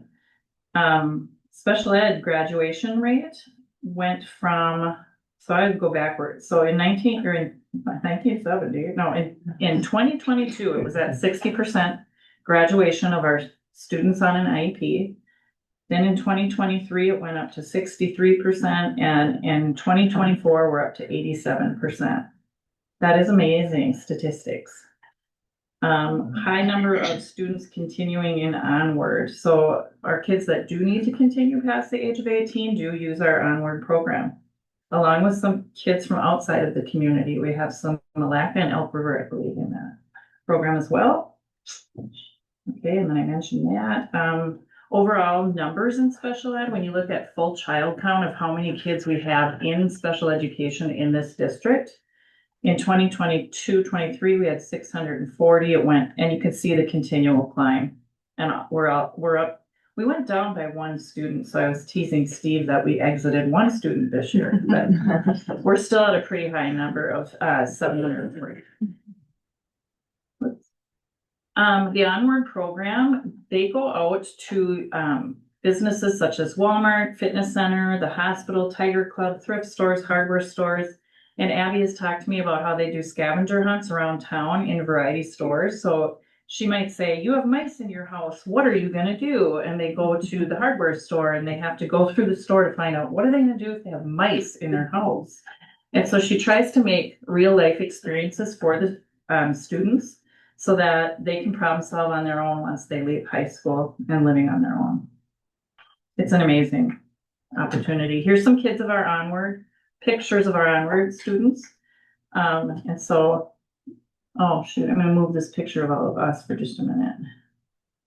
Special ed graduation rate went from, so I would go backwards. So in 2022, it was at 60% graduation of our students on an IEP. Then in 2023, it went up to 63%, and in 2024, we're up to 87%. That is amazing statistics. High number of students continuing in Onward. So our kids that do need to continue past the age of 18 do use our Onward program. along with some kids from outside of the community. We have some from Malacca and Elk River, I believe, in that program as well. Okay, and then I mentioned that. Overall numbers in special ed, when you look at full child count of how many kids we have in special education in this district. In 2022-23, we had 640. It went, and you can see the continual climb. And we're up. We went down by one student, so I was teasing Steve that we exited one student this year, but we're still at a pretty high number of 740. The Onward program, they go out to businesses such as Walmart, Fitness Center, the hospital, Tiger Club, thrift stores, hardware stores. And Abby has talked to me about how they do scavenger hunts around town in variety stores. So she might say, you have mice in your house. What are you gonna do? And they go to the hardware store and they have to go through the store to find out what are they gonna do if they have mice in their house. And so she tries to make real life experiences for the students so that they can problem solve on their own once they leave high school and living on their own. It's an amazing opportunity. Here's some kids of our Onward, pictures of our Onward students. And so, oh shoot, I'm gonna move this picture of all of us for just a minute.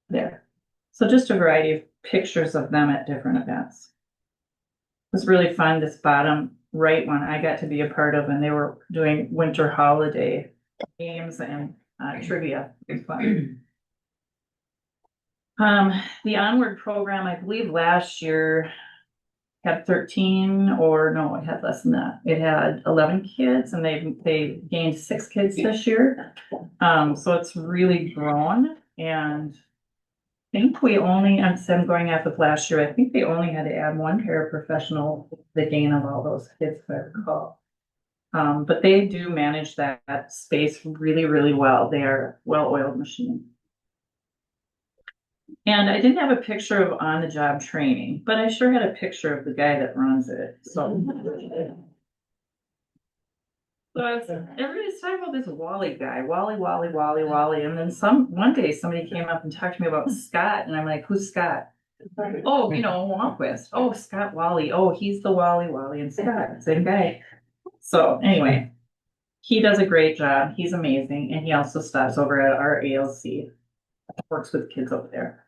There. So just a variety of pictures of them at different events. It was really fun, this bottom right one I got to be a part of, and they were doing winter holiday games and trivia. It was fun. The Onward program, I believe last year had 13, or no, it had less than that. It had 11 kids and they gained 6 kids this year. So it's really grown, and I think we only, I'm going off of last year, I think they only had to add one paraprofessional to the gain of all those kids, if I recall. But they do manage that space really, really well. They are well-oiled machine. And I didn't have a picture of on-the-job training, but I sure had a picture of the guy that runs it. So everybody's talking about this Wally guy, Wally. And then one day somebody came up and talked to me about Scott, and I'm like, who's Scott? Oh, Walquist. Oh, Scott Wally. Oh, he's the Wally and Scott, same guy. So anyway, he does a great job. He's amazing. And he also stops over at our ALC, works with kids over there.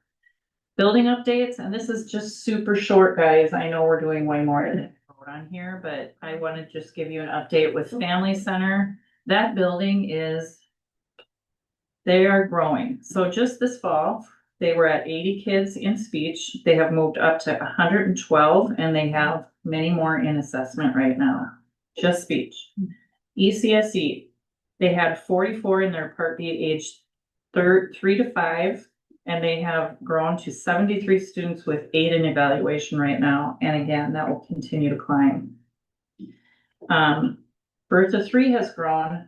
Building updates, and this is just super short, guys. I know we're doing way more than on here, but I want to just give you an update with Family Center. That building they are growing. So just this fall, they were at 80 kids in speech. They have moved up to 112, and they have many more in assessment right now. Just speech. ECSE, they had 44 in their Part B aged 3 to 5, and they have grown to 73 students with 8 in evaluation right now. And again, that will continue to climb. Bertha 3 has grown.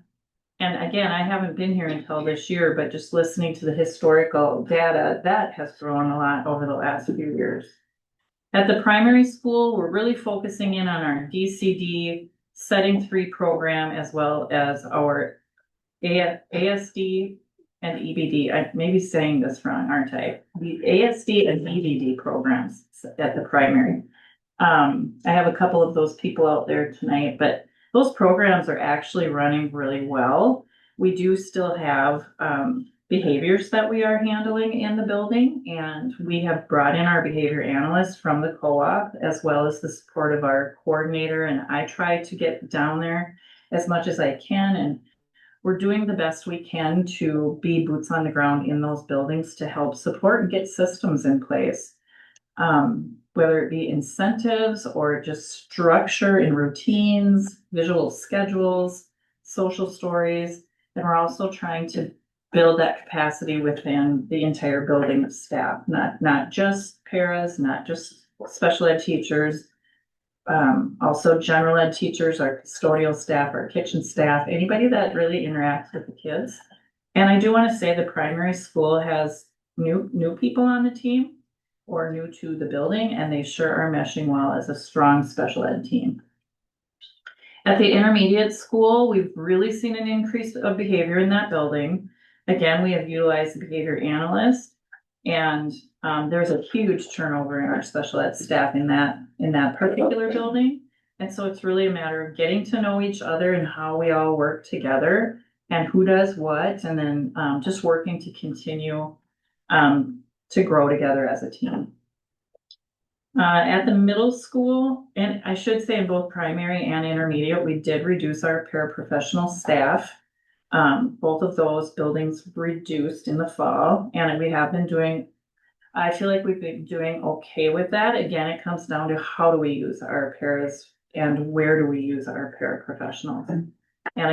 And again, I haven't been here until this year, but just listening to the historical data, that has grown a lot over the last few years. At the primary school, we're really focusing in on our DCD Setting 3 program, as well as our ASD and EBD. I may be saying this wrong, aren't I? The ASD and EBD programs at the primary. I have a couple of those people out there tonight, but those programs are actually running really well. We do still have behaviors that we are handling in the building, and we have brought in our behavior analyst from the co-op, as well as the support of our coordinator, and I try to get down there as much as I can, and we're doing the best we can to be boots on the ground in those buildings to help support and get systems in place. Whether it be incentives or just structure and routines, visual schedules, social stories. And we're also trying to build that capacity within the entire building of staff, not just paras, not just special ed teachers, also general ed teachers, our custodial staff, our kitchen staff, anybody that really interacts with the kids. And I do want to say the primary school has new people on the team or new to the building, and they sure are meshing well as a strong special ed team. At the intermediate school, we've really seen an increase of behavior in that building. Again, we have utilized the behavior analyst, and there's a huge turnover in our special ed staff in that particular building. And so it's really a matter of getting to know each other and how we all work together and who does what, and then just working to continue to grow together as a team. At the middle school, and I should say in both primary and intermediate, we did reduce our paraprofessional staff. Both of those buildings reduced in the fall, and we have been doing, I feel like we've been doing okay with that. Again, it comes down to how do we use our paras and where do we use our paraprofessionals? And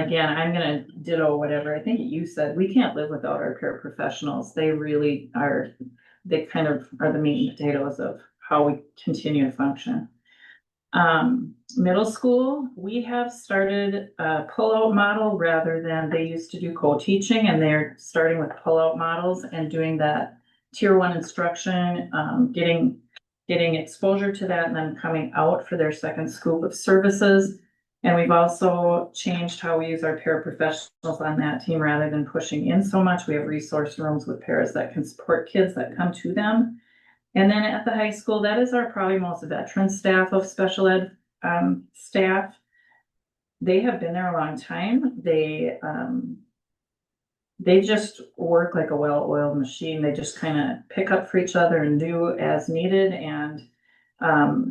again, I'm gonna ditto whatever I think you said. We can't live without our paraprofessionals. They really are, they kind of are the meat and potatoes of how we continue to function. Middle school, we have started a pull-out model rather than they used to do co-teaching, and they're starting with pull-out models and doing that tier 1 instruction, getting exposure to that and then coming out for their second scoop of services. And we've also changed how we use our paraprofessionals on that team rather than pushing in so much. We have resource rooms with paras that can support kids that come to them. And then at the high school, that is our probably most veteran staff of special ed staff. They have been there a long time. They just work like a well-oiled machine. They just kind of pick up for each other and do as needed. And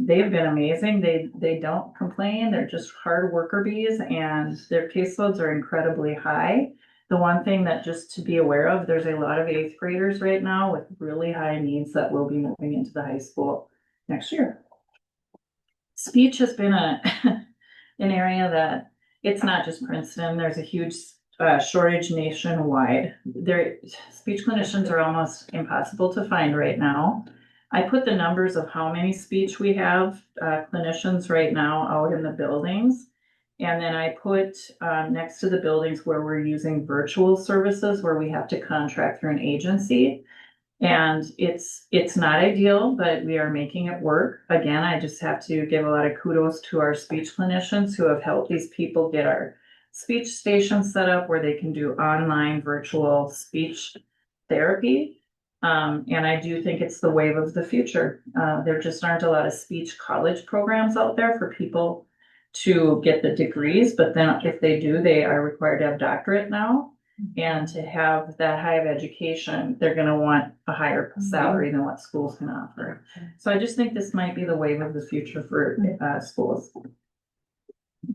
they've been amazing. They don't complain. They're just hard worker bees, and their caseloads are incredibly high. The one thing that just to be aware of, there's a lot of 8th graders right now with really high needs that will be moving into the high school next year. Speech has been an area that it's not just Princeton. There's a huge shortage nationwide. Speech clinicians are almost impossible to find right now. I put the numbers of how many speech we have clinicians right now out in the buildings. And then I put next to the buildings where we're using virtual services where we have to contract through an agency. And it's not ideal, but we are making it work. Again, I just have to give a lot of kudos to our speech clinicians who have helped these people get our speech stations set up where they can do online virtual speech therapy. And I do think it's the wave of the future. There just aren't a lot of speech college programs out there for people to get the degrees, but then if they do, they are required to have doctorate now. And to have that high of education, they're gonna want a higher salary than what schools can offer. So I just think this might be the wave of the future for schools.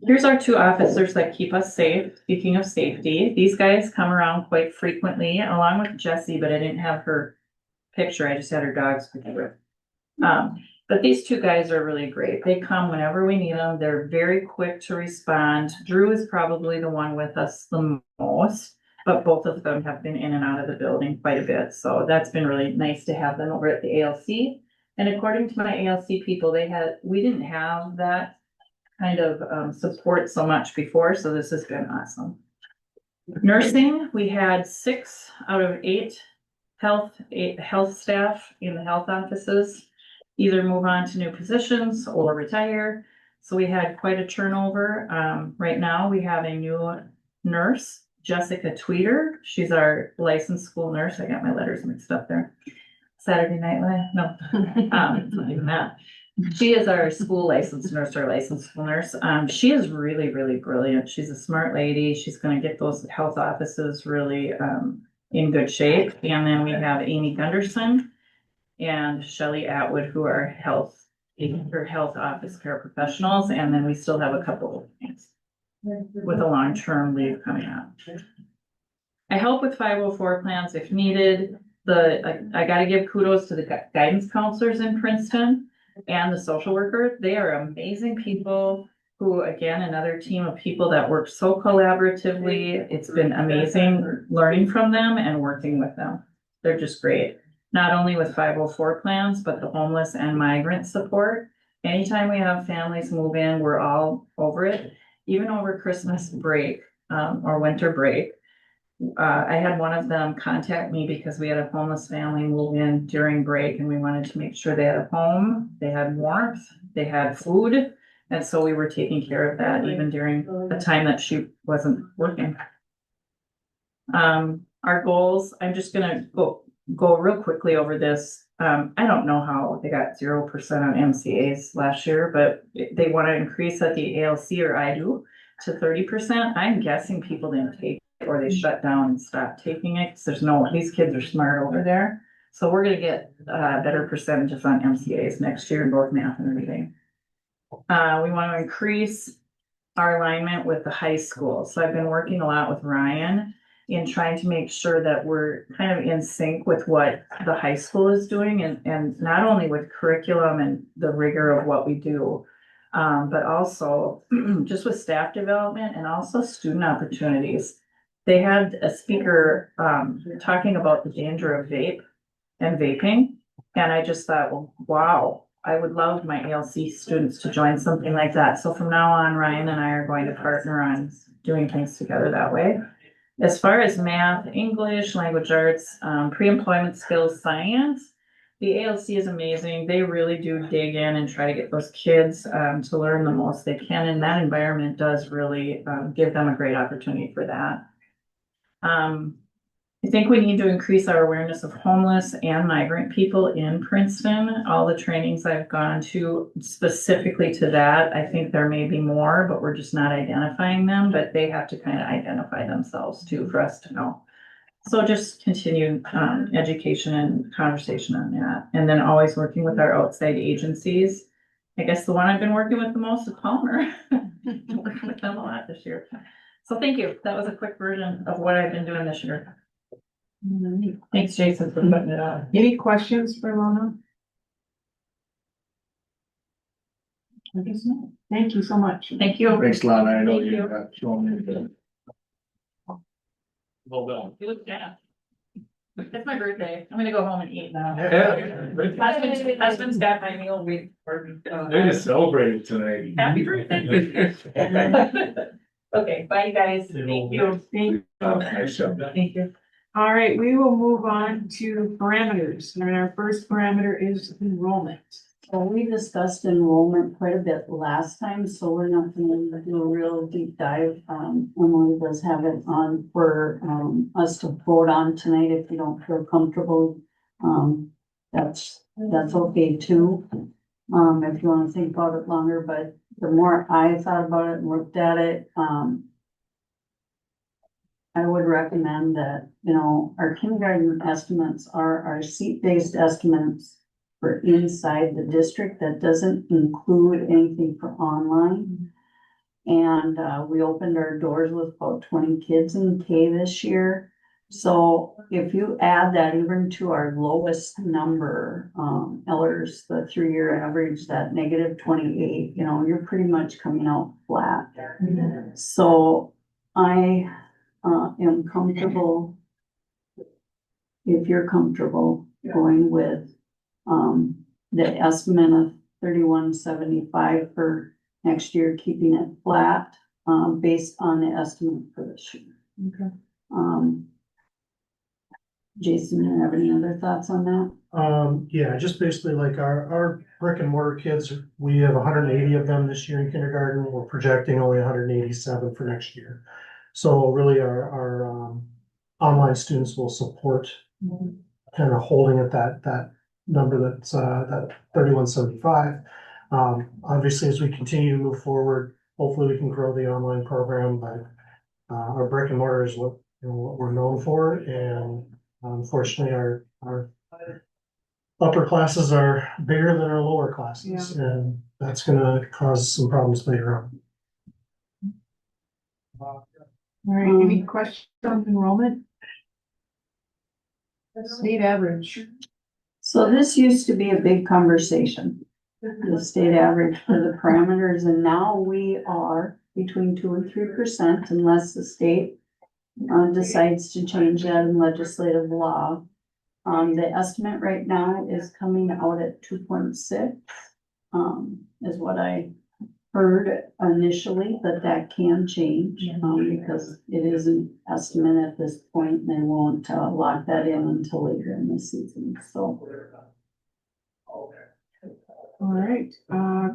Here's our 2 officers that keep us safe. Speaking of safety, these guys come around quite frequently, along with Jessie, but I didn't have her picture. I just had her dog's picture. But these 2 guys are really great. They come whenever we need them. They're very quick to respond. Drew is probably the one with us the most, but both of them have been in and out of the building quite a bit. So that's been really nice to have them over at the ALC. And according to my ALC people, we didn't have that kind of support so much before. So this has been awesome. Nursing, we had 6 out of 8 health staff in the health offices either move on to new positions or retire. So we had quite a turnover. Right now we have a new nurse, Jessica Tweeter. She's our licensed school nurse. I got my letters mixed up there. Saturday Night Live? No, it's not even that. She is our school licensed nurse, our licensed school nurse. She is really, really brilliant. She's a smart lady. She's going to get those health offices really in good shape. And then we have Amy Gunderson and Shelley Atwood, who are health office paraprofessionals. And then we still have a couple of things with a long-term leave coming up. I help with 504 plans if needed. I got to give kudos to the guidance counselors in Princeton and the social worker. They are amazing people who, again, another team of people that work so collaboratively. It's been amazing learning from them and working with them. They're just great. Not only with 504 plans, but the homeless and migrant support. Anytime we have families move in, we're all over it. Even over Christmas break or winter break. I had one of them contact me because we had a homeless family move in during break and we wanted to make sure they had a home, they had warmth, they had food. And so we were taking care of that even during a time that she wasn't working. Our goals, I'm just gonna go go real quickly over this. I don't know how they got 0% on MCAs last year, but they want to increase at the ALC, or I do, to 30%. I'm guessing people didn't take it, or they shut down and stopped taking it, because these kids are smart over there. So we're gonna get better percentages on MCAs next year in both math and reading. We want to increase our alignment with the high school. So I've been working a lot with Ryan in trying to make sure that we're kind of in sync with what the high school is doing, and not only with curriculum and the rigor of what we do, but also just with staff development and also student opportunities. They had a speaker talking about the danger of vape and vaping, and I just thought, well, wow, I would love my ALC students to join something like that. So from now on, Ryan and I are going to partner on doing things together that way. As far as math, English, language arts, pre-employment skills, science, the ALC is amazing. They really do dig in and try to get those kids to learn the most they can. And that environment does really give them a great opportunity for that. I think we need to increase our awareness of homeless and migrant people in Princeton. All the trainings I've gone to specifically to that, I think there may be more, but we're just not identifying them, but they have to kind of identify themselves too for us to know. So just continue education and conversation on that. And then always working with our outside agencies. I guess the one I've been working with the most is Palmer. Working with them a lot this year. So thank you. That was a quick version of what I've been doing this year. Thanks, Jason, for putting it on. Any questions for Lana? I guess not. Thank you so much. Thank you. Thanks, Lana. I know Thank you you. got shown me the. Well done. You look fat. It's my birthday. I'm gonna go home and eat now. Yeah. Husband's got my meal. They just celebrated tonight. Happy birthday. Okay, bye, you guys. Thank you. Nice job. Thank you. All right, we will move on to parameters. And our first parameter is enrollment. Well, we discussed enrollment quite a bit last time, so we're not gonna do a real deep dive. Emily does have it on for, us to vote on tonight if you don't feel comfortable. That's okay too. If you wanna think about it longer, but the more I thought about it and looked at it, I would recommend that, our kindergarten estimates are our seat-based estimates for inside the district. That doesn't include anything for online. And we opened our doors with about 20 kids in K this year. So if you add that even to our lowest number, Ellers, the 3-year average, that -28, you're pretty much coming out flat. So I am comfortable, if you're comfortable, going with the estimate of 3175 for next year, keeping it flat, based on the estimate for this year. Okay. Jason, do you have any other thoughts on that? Yeah, just basically like our brick and mortar kids, we have 180 of them this year in kindergarten. We're projecting only 187 for next year. So really our online students will support kind of holding at that number that's that 3175. Obviously, as we continue to move forward, hopefully we can grow the online program, but our brick and mortar is what we're known for, and unfortunately our upper classes are bigger than our lower classes, and that's gonna cause some problems later on. All right, any questions on enrollment? State average. So this used to be a big conversation, the state average for the parameters, and now we are between 2 and 3% unless the state decides to change that in legislative law. The estimate right now is coming out at 2.6, is what I heard initially, but that can change, because it is an estimate at this point, and they won't lock that in until later in the season, so. All right,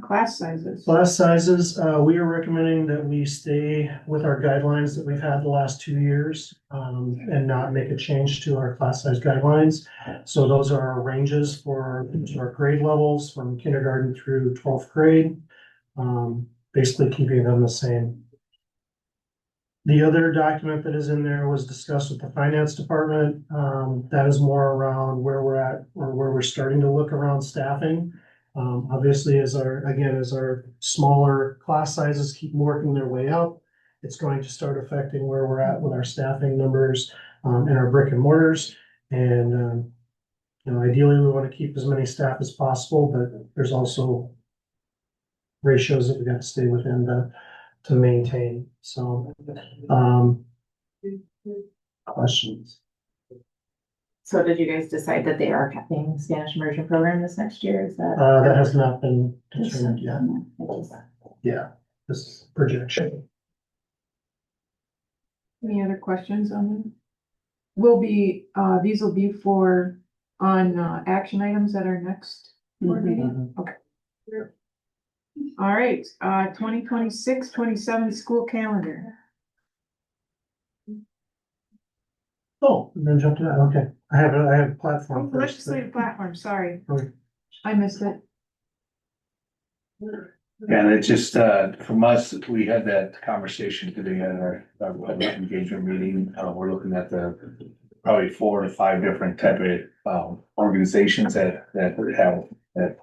class sizes. Class sizes, we are recommending that we stay with our guidelines that we've had the last 2 years, and not make a change to our class size guidelines. So those are our ranges for our grade levels from kindergarten through 12th grade. Basically keeping them the same. The other document that is in there was discussed with the finance department. That is more around where we're at or where we're starting to look around staffing. Obviously, as our smaller class sizes keep working their way up, it's going to start affecting where we're at with our staffing numbers, and our brick and mortars. And, ideally, we want to keep as many staff as possible, but there's also ratios that we got to stay within to maintain. So, questions? So did you guys decide that they are cutting Spanish immersion program this next year? Is that? That has not been determined yet. Yeah, this is projection. Any other questions on them? These will be on action items at our next board meeting? Okay. All right, 2026-27 school calendar. Oh, and then jump to that, okay. I have a platform first. Legislative platform, sorry. Okay. I missed it. And it's just, from us, we had that conversation today at our public engagement meeting. We're looking at probably 4 to 5 different type of, organizations that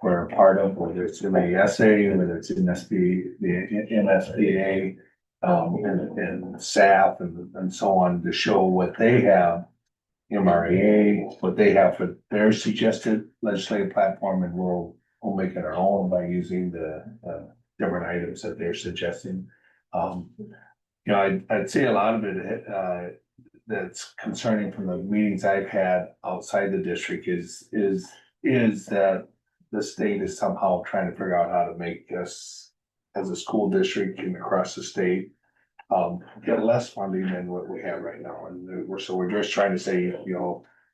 we're a part of, whether it's MASA, whether it's MSB, the MSBA, and SAF and so on, to show what they have, MRAA, what they have for their suggested legislative platform, and we'll make it our own by using the different items that they're suggesting. I'd say a lot of it that's concerning from the meetings I've had outside the district is that the state is somehow trying to figure out how to make us as a school district and across the state get less funding than what we have right now. And we're just trying to say,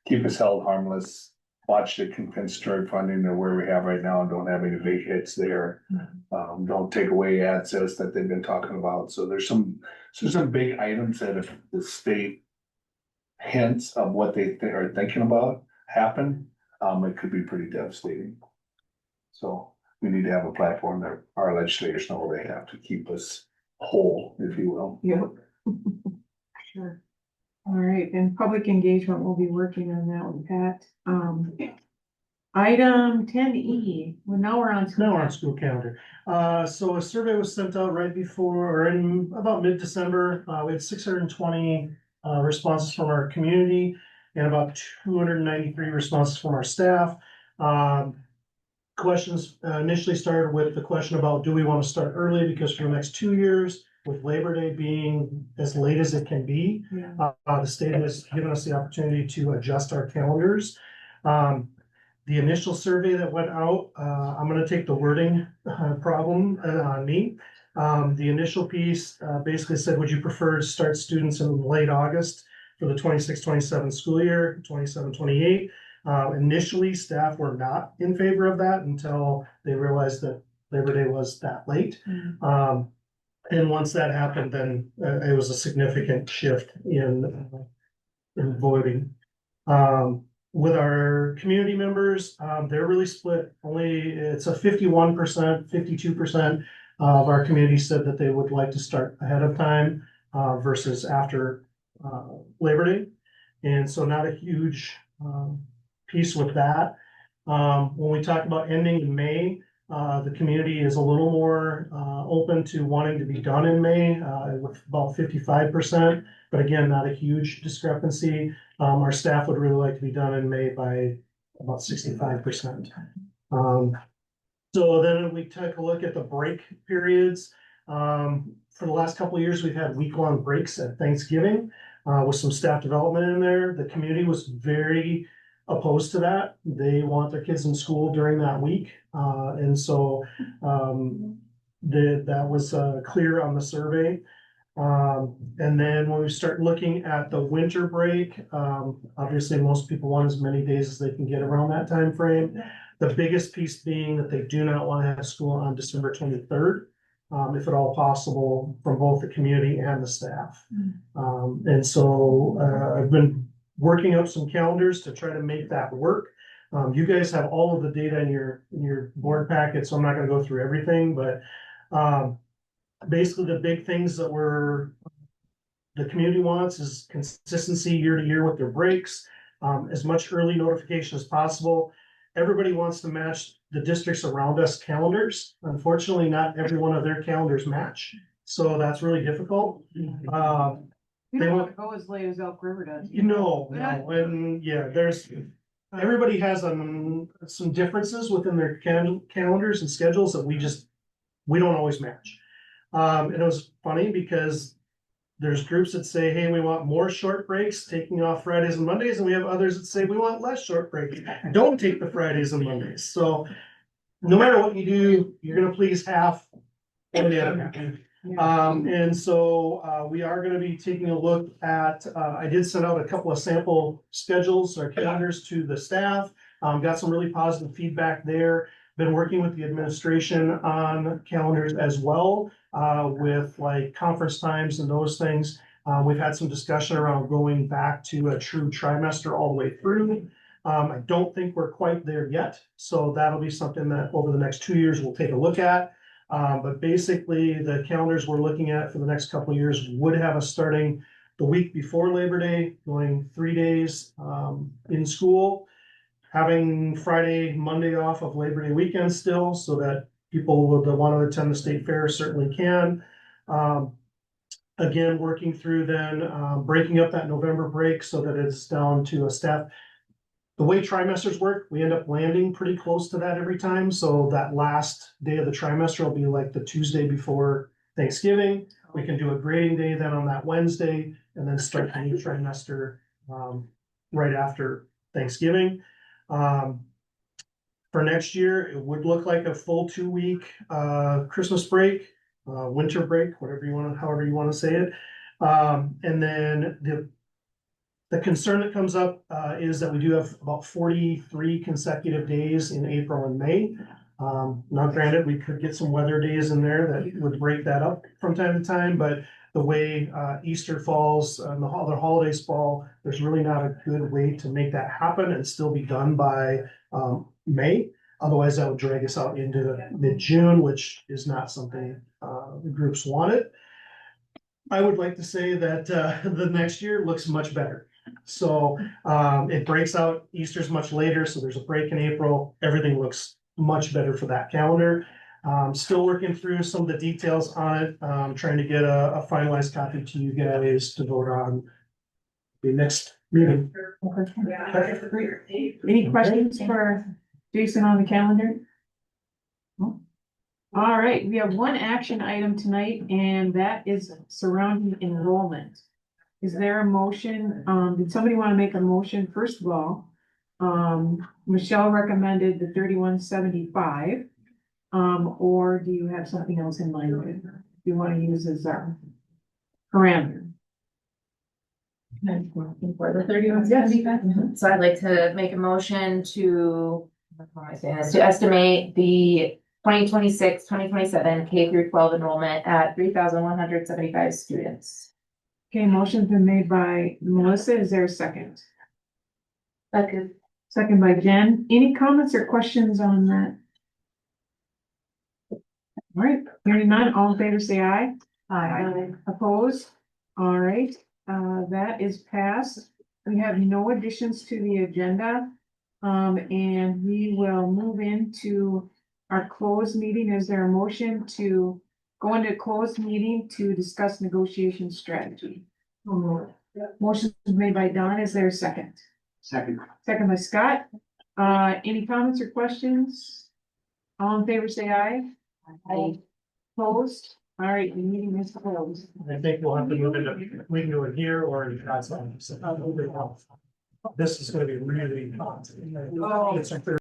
keep us held harmless, watch the compensatory funding or where we have right now and don't have any big hits there. Don't take away access that they've been talking about. So there's some big items that if the state hints of what they are thinking about happen, it could be pretty devastating. So we need to have a platform that our legislators know they have to keep us whole, if you will. Yep. Sure. All right, and public engagement, we'll be working on that with Pat. Item 10E, well, now we're on. Now we're on school calendar. So a survey was sent out right before, or in about mid-December. We had 620 responses from our community and about 293 responses from our staff. Questions initially started with the question about, do we want to start early? Because for the next 2 years, with Labor Day being as late as it can be, the state has given us the opportunity to adjust our calendars. The initial survey that went out, I'm going to take the wording problem on me. The initial piece basically said, would you prefer to start students in late August for the 26-27 school year, 27-28? Initially, staff were not in favor of that until they realized that Labor Day was that late. And once that happened, then it was a significant shift in voting. With our community members, they're really split. It's a 51%, 52% of our community said that they would like to start ahead of time versus after Labor Day. And so not a huge piece with that. When we talk about ending in May, the community is a little more open to wanting to be done in May with about 55%, but again, not a huge discrepancy. Our staff would really like to be done in May by about 65%. So then we take a look at the break periods. For the last couple of years, we've had week-long breaks at Thanksgiving with some staff development in there. The community was very opposed to that. They want their kids in school during that week. And so that was clear on the survey. And then when we start looking at the winter break, obviously most people want as many days as they can get around that time frame. The biggest piece being that they do not want to have school on December 23rd, if at all possible, from both the community and the staff. And so I've been working up some calendars to try to make that work. You guys have all of the data in your board packet, so I'm not gonna go through everything, but basically the big things that the community wants is consistency year to year with their breaks, as much early notification as possible. Everybody wants to match the districts around us calendars. Unfortunately, not every one of their calendars match, so that's really difficult. We They don't want- want to go as late as Elk River does. No, and yeah, everybody has some differences within their calendars and schedules that we don't always match. And it was funny because there's groups that say, hey, we want more short breaks, taking off Fridays and Mondays, and we have others that say we want less short breaks. Don't take the Fridays and Mondays. So no matter what you do, you're gonna please half or the other half. And so we are gonna be taking a look at, I did send out a couple of sample schedules or calendars to the staff. Got some really positive feedback there. Been working with the administration on calendars as well, with like conference times and those things. We've had some discussion around going back to a true trimester all the way through. I don't think we're quite there yet, so that'll be something that over the next 2 years we'll take a look at. But basically, the calendars we're looking at for the next couple of years would have us starting the week before Labor Day, going 3 days in school, having Friday, Monday off of Labor Day weekend still, so that people that want to attend the state fair certainly can. Again, working through then breaking up that November break so that it's down to a staff. The way trimesters work, we end up landing pretty close to that every time. So that last day of the trimester will be like the Tuesday before Thanksgiving. We can do a grading day then on that Wednesday and then start the new trimester right after Thanksgiving. For next year, it would look like a full 2-week Christmas break, winter break, however you want to say it. And then the concern that comes up is that we do have about 43 consecutive days in April and May. Now granted, we could get some weather days in there that would break that up from time to time, but the way Easter falls and the other holidays fall, there's really not a good way to make that happen and still be done by May. Otherwise, that would drag us out into mid-June, which is not something the groups wanted. I would like to say that the next year looks much better. So it breaks out, Easter's much later, so there's a break in April. Everything looks much better for that calendar. Still working through some of the details on it, trying to get a finalized copy to you guys to vote on the next meeting. Any questions for Jason on the calendar? No? All right, we have one action item tonight, and that is surrounding enrollment. Is there a motion? Did somebody want to make a motion? First of all, Michelle recommended the 3175. Or do you have something else in mind that you want to use as our parameter? For the 3175. So I'd like to make a motion to, how am I saying this, to estimate the 2026-2027 K through 12 enrollment at 3,175 students. Okay, motion's been made by Melissa. Is there a second? Second. Second by Jen. Any comments or questions on that? All right, hearing none, all in favor, say aye. Aye. Opposed? All right, that is passed. We have no additions to the agenda. And we will move into our closed meeting. Is there a motion to go into closed meeting to discuss negotiation strategy? Motion is made by Don. Is there a second? Second. Second by Scott. Any comments or questions? All in favor, say aye. Aye. Opposed? All right, the meeting is closed. I think we'll have to move into, we can do it here or in outside. This is gonna be really hot. Oh. It's like